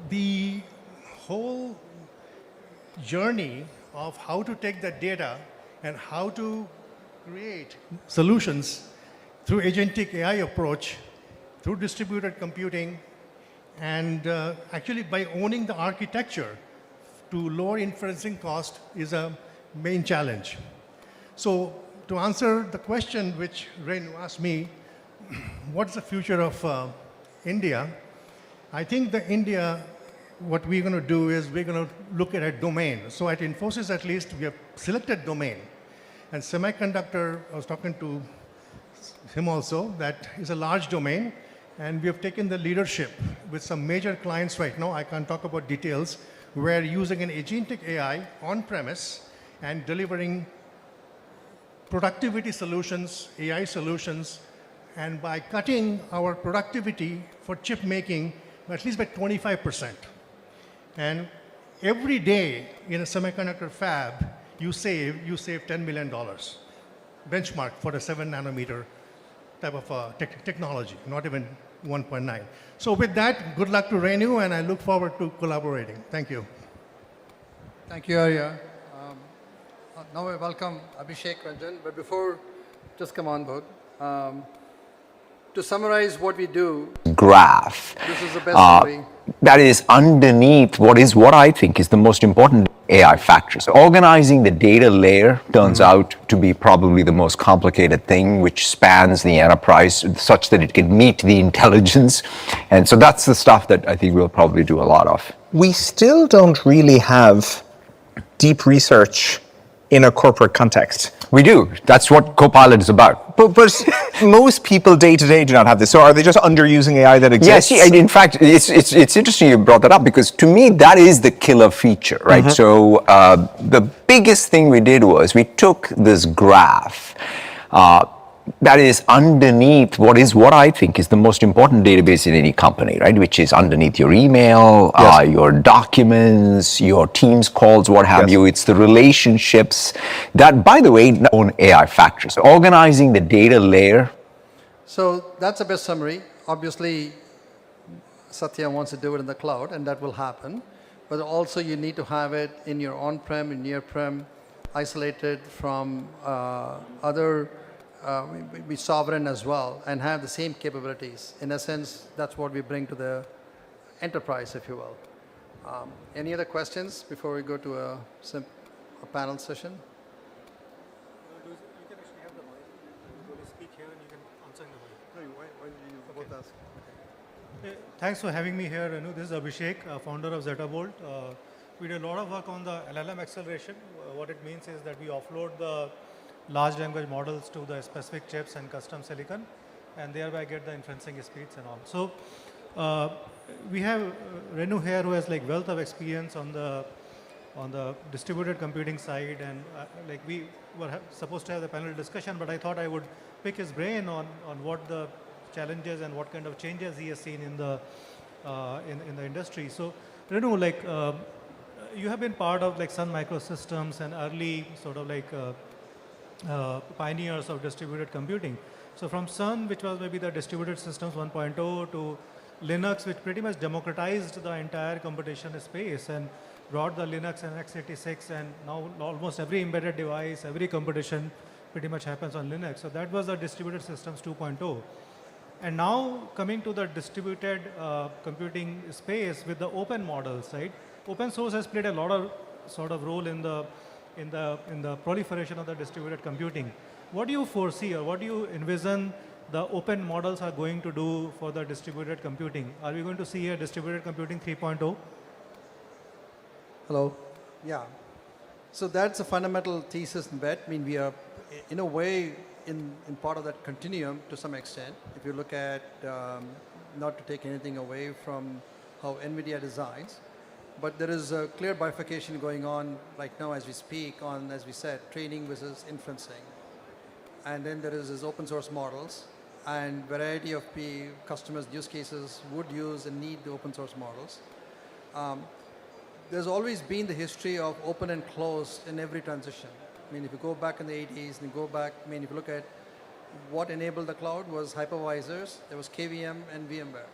S8: the whole journey of how to take that data and how to create solutions through agentic AI approach, through distributed computing, and actually by owning the architecture to lower inferencing cost is a main challenge. So to answer the question which Renu asked me, what's the future of India? I think that India, what we're going to do is we're going to look at a domain. So at Infosys at least, we have selected domain. And semiconductor, I was talking to him also, that is a large domain. And we have taken the leadership with some major clients right now. I can't talk about details. We're using an agentic AI on premise and delivering productivity solutions, AI solutions, and by cutting our productivity for chip making at least by 25%. And every day in a semiconductor fab, you save $10 million. Benchmark for a 7 nanometer type of technology, not even 1.9. So with that, good luck to Renu, and I look forward to collaborating. Thank you.
S1: Thank you, Arya. Now I welcome Abhishek Ranjan, but before, just come on board. To summarize what we do,
S9: Graph.
S1: this is the best summary.
S9: That is underneath what I think is the most important AI factor. So organizing the data layer turns out to be probably the most complicated thing, which spans the enterprise such that it can meet the intelligence. And so that's the stuff that I think we'll probably do a lot of.
S10: We still don't really have deep research in a corporate context.
S9: We do. That's what Copilot is about.
S10: But most people day to day do not have this. So are they just underusing AI that exists?
S9: Yes, in fact, it's interesting you brought that up because to me that is the killer feature, right? So the biggest thing we did was we took this graph that is underneath what I think is the most important database in any company, right? Which is underneath your email, your documents, your Teams calls, what have you. It's the relationships that, by the way, own AI factors. Organizing the data layer.
S1: So that's the best summary. Obviously, Satya wants to do it in the cloud, and that will happen. But also you need to have it in your on-prem, in near-prem, isolated from other be sovereign as well and have the same capabilities. In a sense, that's what we bring to the enterprise, if you will. Any other questions before we go to a panel session?
S11: You can actually have the mic. You will speak here and you can answer in the mic.
S1: No, why do you both ask?
S11: Thanks for having me here, Renu. This is Abhishek, founder of ZetaVolt. We did a lot of work on the LLM acceleration. What it means is that we offload the large language models to the specific chips and custom silicon, and thereby get the inferencing speeds and all. So we have Renu here who has like wealth of experience on the distributed computing side, and like we were supposed to have the panel discussion, but I thought I would pick his brain on what the challenges and what kind of changes he has seen in the industry. So Renu, like you have been part of like Sun Microsystems and early sort of like pioneers of distributed computing. So from Sun, which was maybe the distributed systems 1.0, to Linux, which pretty much democratized the entire computation space and brought the Linux and x86, and now almost every embedded device, every computation pretty much happens on Linux. So that was the distributed systems 2.0. And now coming to the distributed computing space with the open models, right? Open source has played a lot of sort of role in the proliferation of the distributed computing. What do you foresee, or what do you envision the open models are going to do for the distributed computing? Are we going to see a distributed computing 3.0?
S1: Hello. Yeah. So that's a fundamental thesis and bet. I mean, we are, in a way, in part of that continuum to some extent. If you look at, not to take anything away from how NVIDIA designs, but there is a clear bifurcation going on right now as we speak on, as we said, training versus inferencing. And then there is this open source models, and variety of customers' use cases would use and need the open source models. There's always been the history of open and closed in every transition. I mean, if you go back in the 80s and you go back, I mean, if you look at what enabled the cloud was hypervisors, there was KVM and VMware.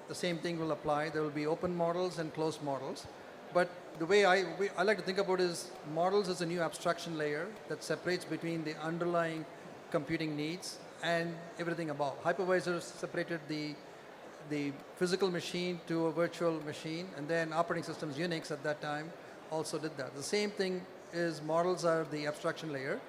S1: The same thing will apply. There will be open models and closed models. But the way I like to think about it is models as a new abstraction layer that separates between the underlying computing needs and everything above. Hypervisors separated the physical machine to a virtual machine, and then operating systems, Unix at that time, also did that. The same thing is models are the abstraction layer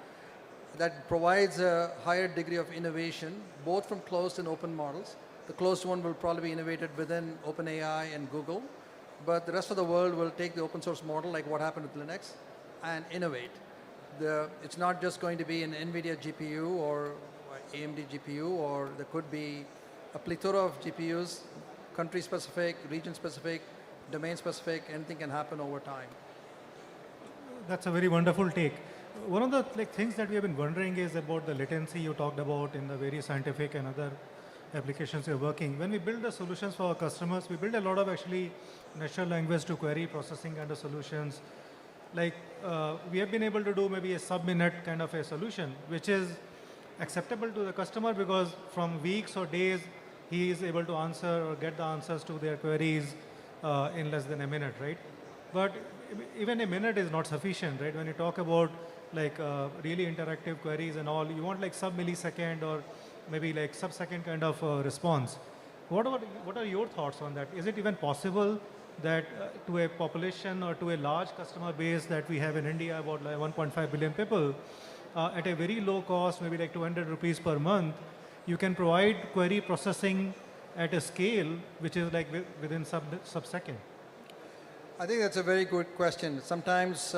S1: that provides a higher degree of innovation, both from closed and open models. The closed one will probably be innovated within OpenAI and Google, but the rest of the world will take the open source model, like what happened with Linux, and innovate. It's not just going to be an NVIDIA GPU or AMD GPU, or there could be a plethora of GPUs, country-specific, region-specific, domain-specific, anything can happen over time.
S11: That's a very wonderful take. one of the things that we have been wondering is about the latency you talked about in the various scientific and other applications you're working. When we build the solutions for our customers, we build a lot of actually natural language to query processing kind of solutions. We have been able to do maybe a sub-minute kind of a solution, which is acceptable to the customer because from weeks or days, he is able to answer or get the answers to their queries in less than a minute, right? But even a minute is not sufficient, right? When you talk about really interactive queries and all, you want sub-millisecond or maybe sub-second kind of response. What are your thoughts on that? Is it even possible that to a population or to a large customer base that we have in India, about 1.5 billion people, at a very low cost, maybe 200 rupees per month, you can provide query processing at a scale which is within sub-second?
S1: I think that's a very good question. Sometimes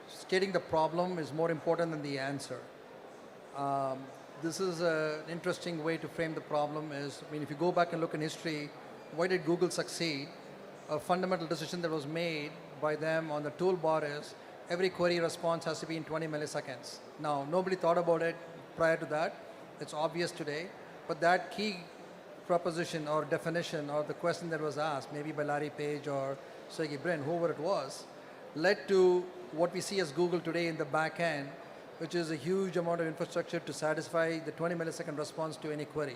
S1: stating the problem is more important than the answer. This is an interesting way to frame the problem is, if you go back and look in history, why did Google succeed? A fundamental decision that was made by them on the toolbar is every query response has to be in 20 milliseconds. Now, nobody thought about it prior to that. It's obvious today. But that key proposition or definition or the question that was asked, maybe by Larry Page or Sergey Brin, whoever it was, led to what we see as Google today in the back end, which is a huge amount of infrastructure to satisfy the 20 millisecond response to any query.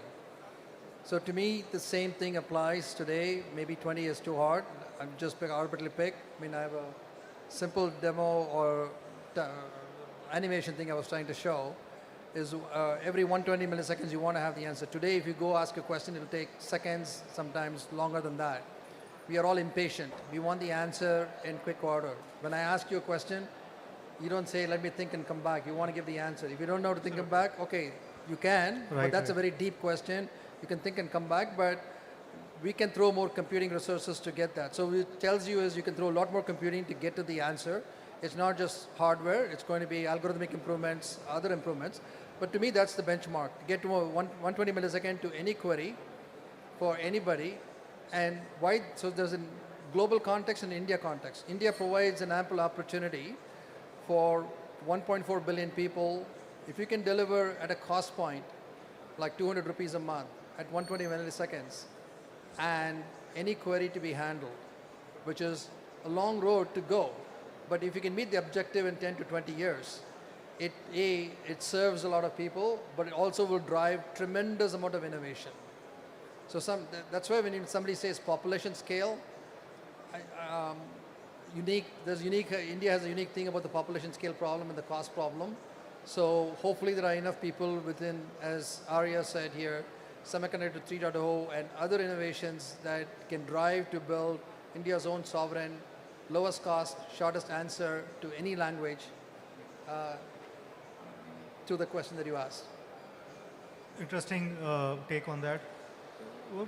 S1: So to me, the same thing applies today. Maybe 20 is too hard. I'm just arbitrarily pick. I have a simple demo or animation thing I was trying to show is every 120 milliseconds you want to have the answer. Today, if you go ask a question, it'll take seconds, sometimes longer than that. We are all impatient. We want the answer in quick order. When I ask you a question, you don't say, let me think and come back. You want to give the answer. If you don't know how to think and back, okay, you can, but that's a very deep question. You can think and come back, but we can throw more computing resources to get that. So what it tells you is you can throw a lot more computing to get to the answer. It's not just hardware. It's going to be algorithmic improvements, other improvements. But to me, that's the benchmark. Get to a 120 millisecond to any query for anybody. And why? So there's a global context and India context. India provides an ample opportunity for 1.4 billion people. If you can deliver at a cost point like 200 rupees a month at 120 milliseconds and any query to be handled, which is a long road to go. But if you can meet the objective in 10 to 20 years, it serves a lot of people, but it also will drive tremendous amount of innovation. So that's why when somebody says population scale, India has a unique thing about the population scale problem and the cost problem. So hopefully there are enough people within, as Arya said here, Semiconductor 3.0 and other innovations that can drive to build India's own sovereign, lowest cost, shortest answer to any language to the question that you asked.
S11: Interesting take on that.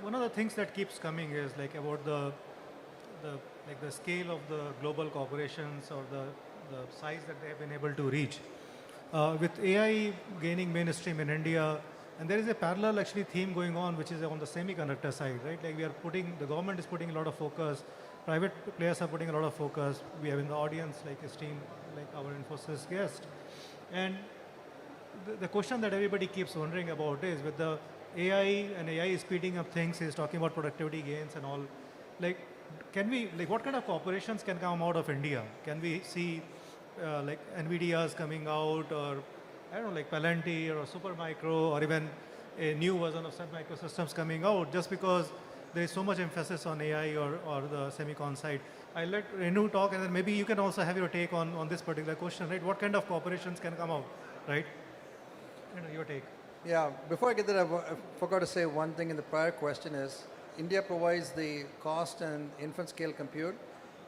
S11: One of the things that keeps coming is about the scale of the global corporations or the size that they have been able to reach. With AI gaining mainstream in India, and there is a parallel actually theme going on, which is on the semiconductor side, right? The government is putting a lot of focus, private players are putting a lot of focus. We have in the audience esteemed our Infosys guest. And the question that everybody keeps wondering about is with the AI and AI is speeding up things, is talking about productivity gains and all. Can we, what kind of corporations can come out of India? Can we see NVIDIA's coming out, or I don't know, Palantir or Supermicro, or even a new version of Sun Microsystems coming out, just because there is so much emphasis on AI or the semicon side? I'll let Renu talk, and then maybe you can also have your take on this particular question, right? What kind of corporations can come out, right? Your take.
S1: Yeah, before I get there, I forgot to say one thing in the prior question is, India provides the cost and infant scale compute.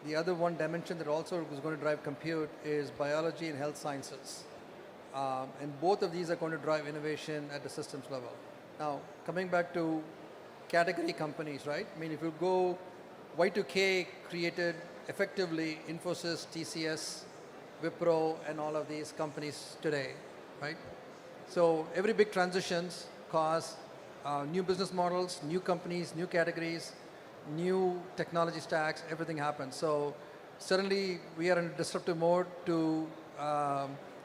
S1: The other one dimension that also is going to drive compute is biology and health sciences. And both of these are going to drive innovation at the systems level. Now, coming back to category companies, right? If you go, Y2K created effectively Infosys, TCS, Wipro, and all of these companies today, right? So every big transitions cause new business models, new companies, new categories, new technology stacks, everything happens. So suddenly we are in a disruptive mode to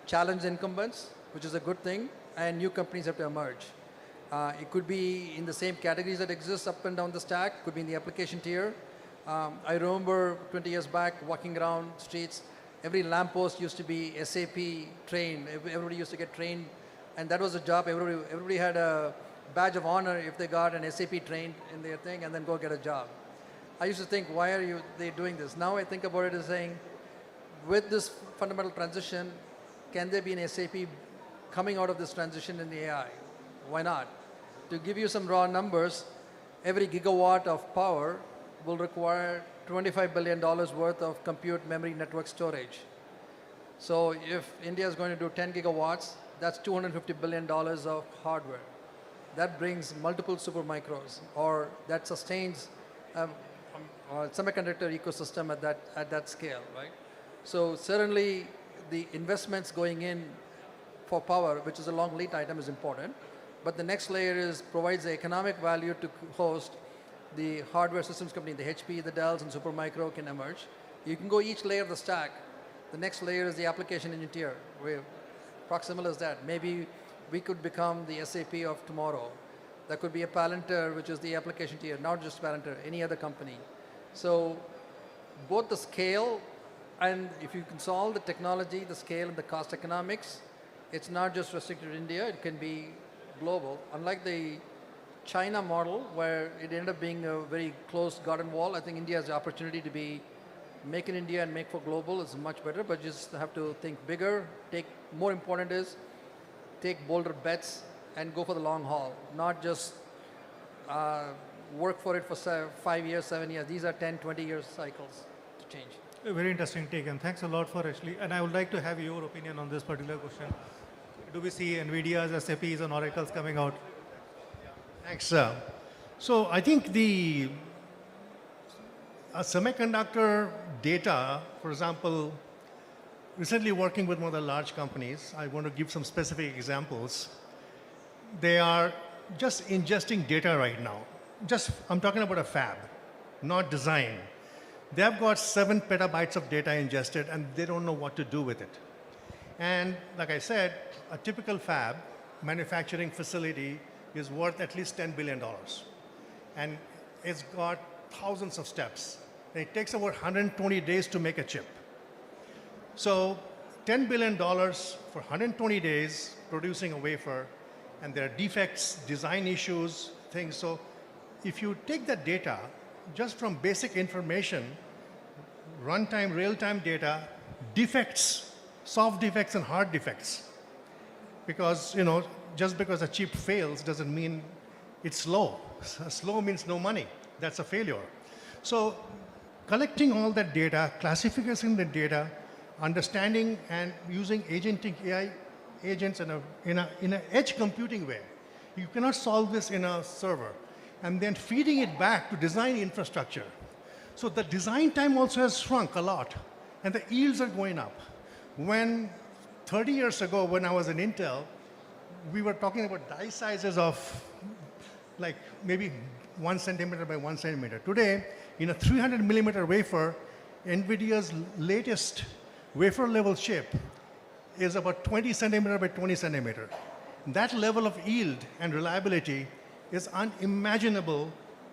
S1: challenge incumbents, which is a good thing, and new companies have to emerge. It could be in the same categories that exist up and down the stack, could be in the application tier. I remember 20 years back walking around streets, every lamppost used to be SAP trained. Everybody used to get trained, and that was a job. Everybody had a badge of honor if they got an SAP trained in their thing and then go get a job. I used to think, why are they doing this? Now I think about it as saying, with this fundamental transition, can there be an SAP coming out of this transition in the AI? Why not? To give you some raw numbers, every gigawatt of power will require $25 billion worth of compute memory network storage. So if India is going to do 10 gigawatts, that's $250 billion of hardware. That brings multiple supermicros, or that sustains a semiconductor ecosystem at that scale, right? So certainly the investments going in for power, which is a long lead item, is important. But the next layer provides the economic value to host the hardware systems company. The HP, the Dells, and Supermicro can emerge. You can go each layer of the stack. The next layer is the application engine tier, where Proximal is that. Maybe we could become the SAP of tomorrow. That could be a Palantir, which is the application tier, not just Palantir, any other company. So both the scale, and if you can solve the technology, the scale, and the cost economics, it's not just restricted to India, it can be global. Unlike the China model, where it ended up being a very closed garden wall, I think India has the opportunity to be make in India and make for global is much better, but just have to think bigger. More important is take bolder bets and go for the long haul, not just work for it for 5 years, 7 years. These are 10, 20 years cycles to change.
S11: A very interesting take, and thanks a lot for actually, and I would like to have your opinion on this particular question. Do we see NVIDIA's, SAP's, and Oracle's coming out?
S8: Thanks. So I think the semiconductor data, for example, recently working with one of the large companies, I want to give some specific examples. They are just ingesting data right now. I'm talking about a fab, not design. They've got 7 petabytes of data ingested, and they don't know what to do with it. And like I said, a typical fab manufacturing facility is worth at least $10 billion. And it's got thousands of steps. And it takes about 120 days to make a chip. So $10 billion for 120 days producing a wafer, and there are defects, design issues, things. So if you take that data just from basic information, runtime, real-time data, defects, soft defects and hard defects, because just because a chip fails doesn't mean it's slow. Slow means no money. That's a failure. So collecting all that data, classifying the data, understanding and using agentic AI agents in an edge computing way. You cannot solve this in a server. And then feeding it back to design infrastructure. So the design time also has shrunk a lot, and the yields are going up. When 30 years ago, when I was in Intel, we were talking about die sizes of like maybe 1 centimeter by 1 centimeter. Today, in a 300 millimeter wafer, NVIDIA's latest wafer level chip is about 20 centimeter by 20 centimeter. That level of yield and reliability is unimaginable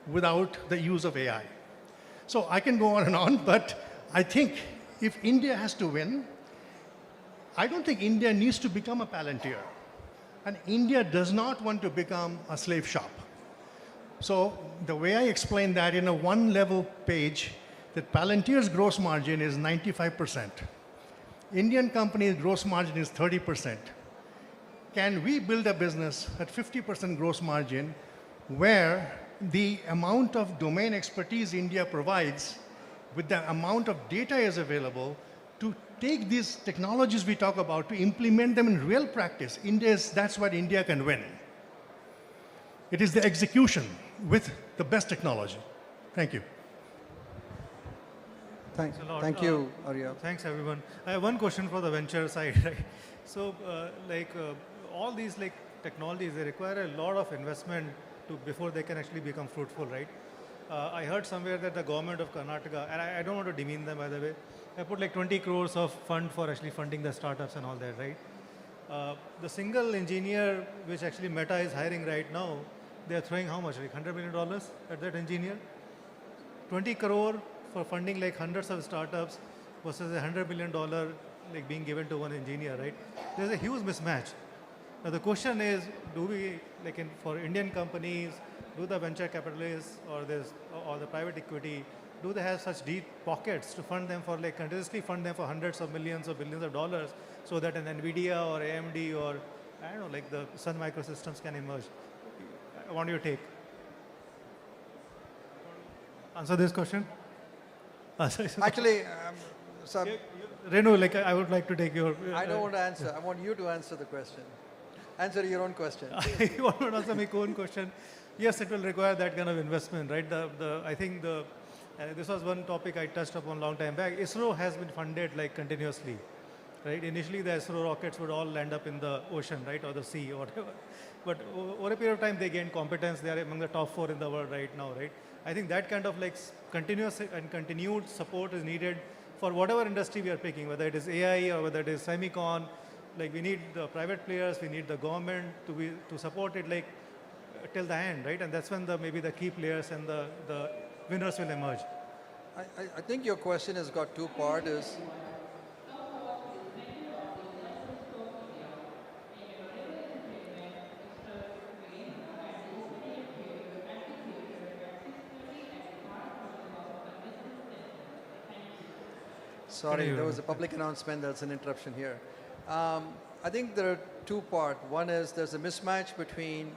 S8: without the use of AI. So I can go on and on, but I think if India has to win, I don't think India needs to become a Palantir. And India does not want to become a slave shop. So the way I explain that in a one-level page, that Palantir's gross margin is 95%. Indian company's gross margin is 30%. Can we build a business at 50% gross margin where the amount of domain expertise India provides with the amount of data is available to take these technologies we talk about to implement them in real practice? That's what India can win. It is the execution with the best technology. Thank you.
S1: Thanks
S11: a lot.
S1: Thank you, Arya.
S11: Thanks, everyone. I have one question for the venture side. Right? So, all these technologies, they require a lot of investment before they can actually become fruitful, right? I heard somewhere that the government of Karnataka, and I don't want to demean them by the way, they put like 20 crores of fund for actually funding the startups and all that, right? The single engineer which actually Meta is hiring right now, they are throwing how much, like $100 million at that engineer? 20 crore for funding like hundreds of startups versus $100 million like being given to one engineer, right? There's a huge mismatch. Now the question is, do we, like for Indian companies, do the venture capitalists or the private equity, do they have such deep pockets to fund them for like continuously fund them for hundreds of millions or billions of dollars so that an NVIDIA or AMD or I don't know, like the Sun Microsystems can emerge? I want your take. Answer this question.
S1: Actually, so
S11: Renu, like I would like to take your.
S1: I don't want to answer. I want you to answer the question. Answer your own question.
S11: You want to answer my own question? Yes, it will require that kind of investment, right? I think this was one topic I touched upon a long time back. ISRO has been funded like continuously, right? Initially, the ISRO rockets would all land up in the ocean, right, or the sea, or whatever. But over a period of time, they gained competence. They are among the top 4 in the world right now, right? I think that kind of like continuous and continued support is needed for whatever industry we are picking, whether it is AI or whether it is semicon. Like we need the private players, we need the government to support it like till the end, right? And that's when maybe the key players and the winners will emerge.
S1: I think your question has got two parts. Sorry, there was a public announcement. There's an interruption here. I think there are two parts. One is there's a mismatch between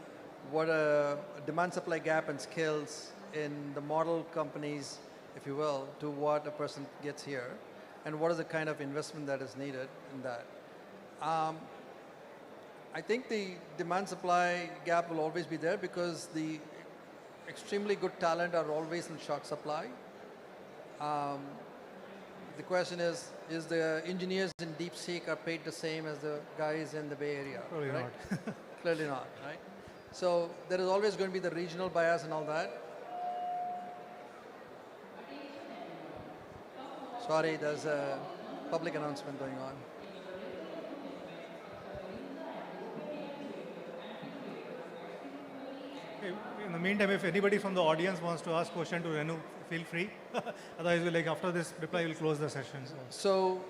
S1: what a demand-supply gap and skills in the model companies, if you will, to what a person gets here, and what is the kind of investment that is needed in that. I think the demand-supply gap will always be there because the extremely good talent are always in short supply. The question is the engineers in DeepSeek are paid the same as the guys in the Bay Area?
S11: Probably
S1: right?
S11: not.
S1: Clearly not, right? So there is always going to be the regional bias and all that. Sorry, there's a public announcement going on.
S11: In the meantime, if anybody from the audience wants to ask question to Renu, feel free. Otherwise, after this reply, we'll close the session.
S1: So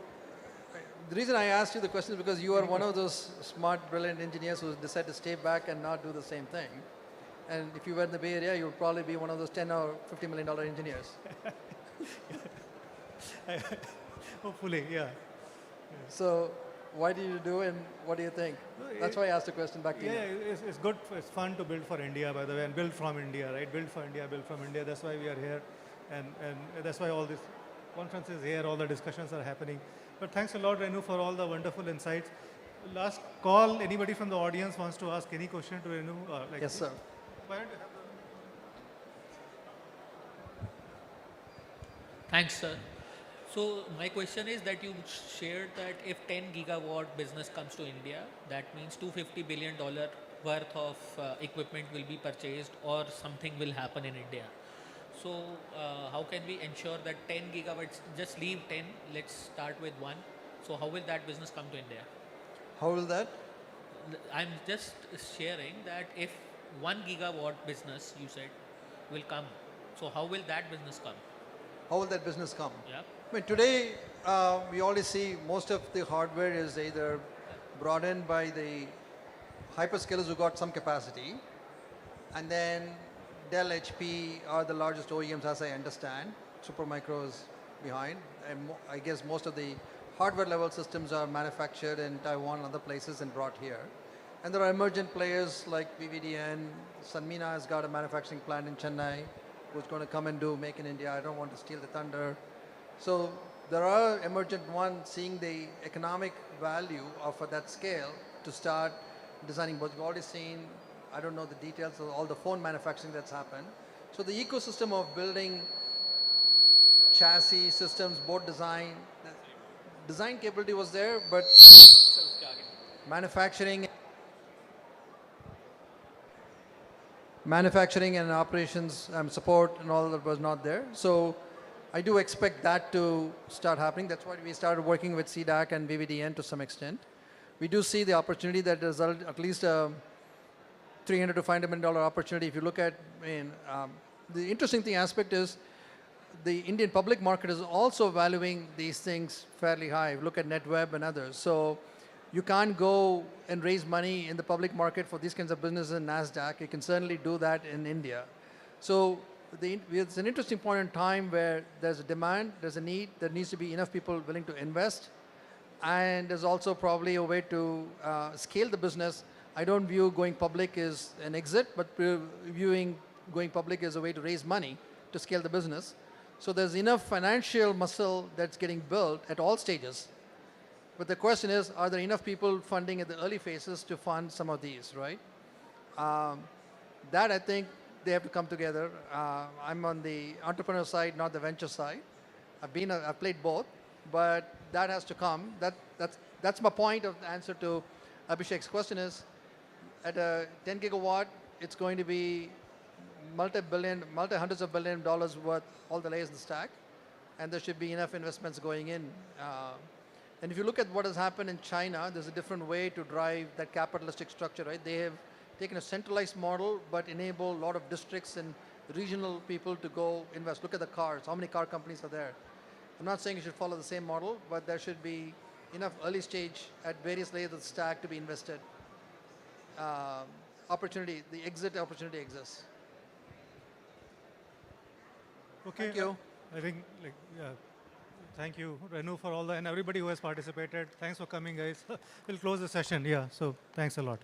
S1: the reason I asked you the question is because you are one of those smart, brilliant engineers who decide to stay back and not do the same thing. And if you were in the Bay Area, you would probably be one of those $10 or $50 million engineers.
S11: Hopefully, yeah.
S1: So why did you do and what do you think? That's why I asked the question back to you.
S11: Yeah, it's good. It's fun to build for India, by the way, and build from India, right? Build for India, build from India. That's why we are here. And that's why all these conferences here, all the discussions are happening. But thanks a lot, Renu, for all the wonderful insights. Last call, anybody from the audience wants to ask any question to Renu?
S1: Yes, sir.
S11: Why don't you have
S12: Thanks, sir. So my question is that you shared that if 10 gigawatt business comes to India, that means $250 billion worth of equipment will be purchased or something will happen in India. So how can we ensure that 10 gigawatts, just leave 10, let's start with 1. So how will that business come to India?
S1: How will that?
S12: I'm just sharing that if 1 gigawatt business, you said, will come, so how will that business come?
S1: How will that business come?
S12: Yeah.
S1: I mean, today we already see most of the hardware is either brought in by the hyperscalers who got some capacity, and then Dell, HP are the largest OEMs as I understand. Supermicro is behind, and I guess most of the hardware level systems are manufactured in Taiwan and other places and brought here. And there are emergent players like VVDN. Sanmina has got a manufacturing plant in Chennai who's going to come and do Make in India. I don't want to steal the thunder. So there are emergent ones seeing the economic value of that scale to start designing. But we've already seen, I don't know the details of all the phone manufacturing that's happened. So the ecosystem of building chassis systems, board design capability was there, but manufacturing and operations support and all that was not there. So I do expect that to start happening. That's why we started working with CDAC and VVDN to some extent. We do see the opportunity that there's at least a $300 to $500 million opportunity. If you look at, the interesting thing aspect is the Indian public market is also valuing these things fairly high. Look at NetWeb and others. So you can't go and raise money in the public market for these kinds of businesses in NASDAQ. You can certainly do that in India. So it's an interesting point in time where there's a demand, there's a need, there needs to be enough people willing to invest, and there's also probably a way to scale the business. I don't view going public as an exit, but viewing going public as a way to raise money to scale the business. So there's enough financial muscle that's getting built at all stages. But the question is, are there enough people funding at the early phases to fund some of these, right? That I think they have to come together. I'm on the entrepreneur side, not the venture side. I've played both, but that has to come. That's my point of the answer to Abhishek's question is, at a 10 gigawatt, it's going to be multi-hundreds of billion dollars worth, all the layers in the stack, and there should be enough investments going in. And if you look at what has happened in China, there's a different way to drive that capitalistic structure, right? They have taken a centralized model, but enable a lot of districts and regional people to go invest. Look at the cars. How many car companies are there? I'm not saying you should follow the same model, but there should be enough early stage at various layers of the stack to be invested. Opportunity, the exit opportunity exists.
S11: Okay.
S1: Thank you.
S11: I think, thank you, Renu, for all and everybody who has participated. Thanks for coming, guys. We'll close the session. Yeah. So thanks a lot.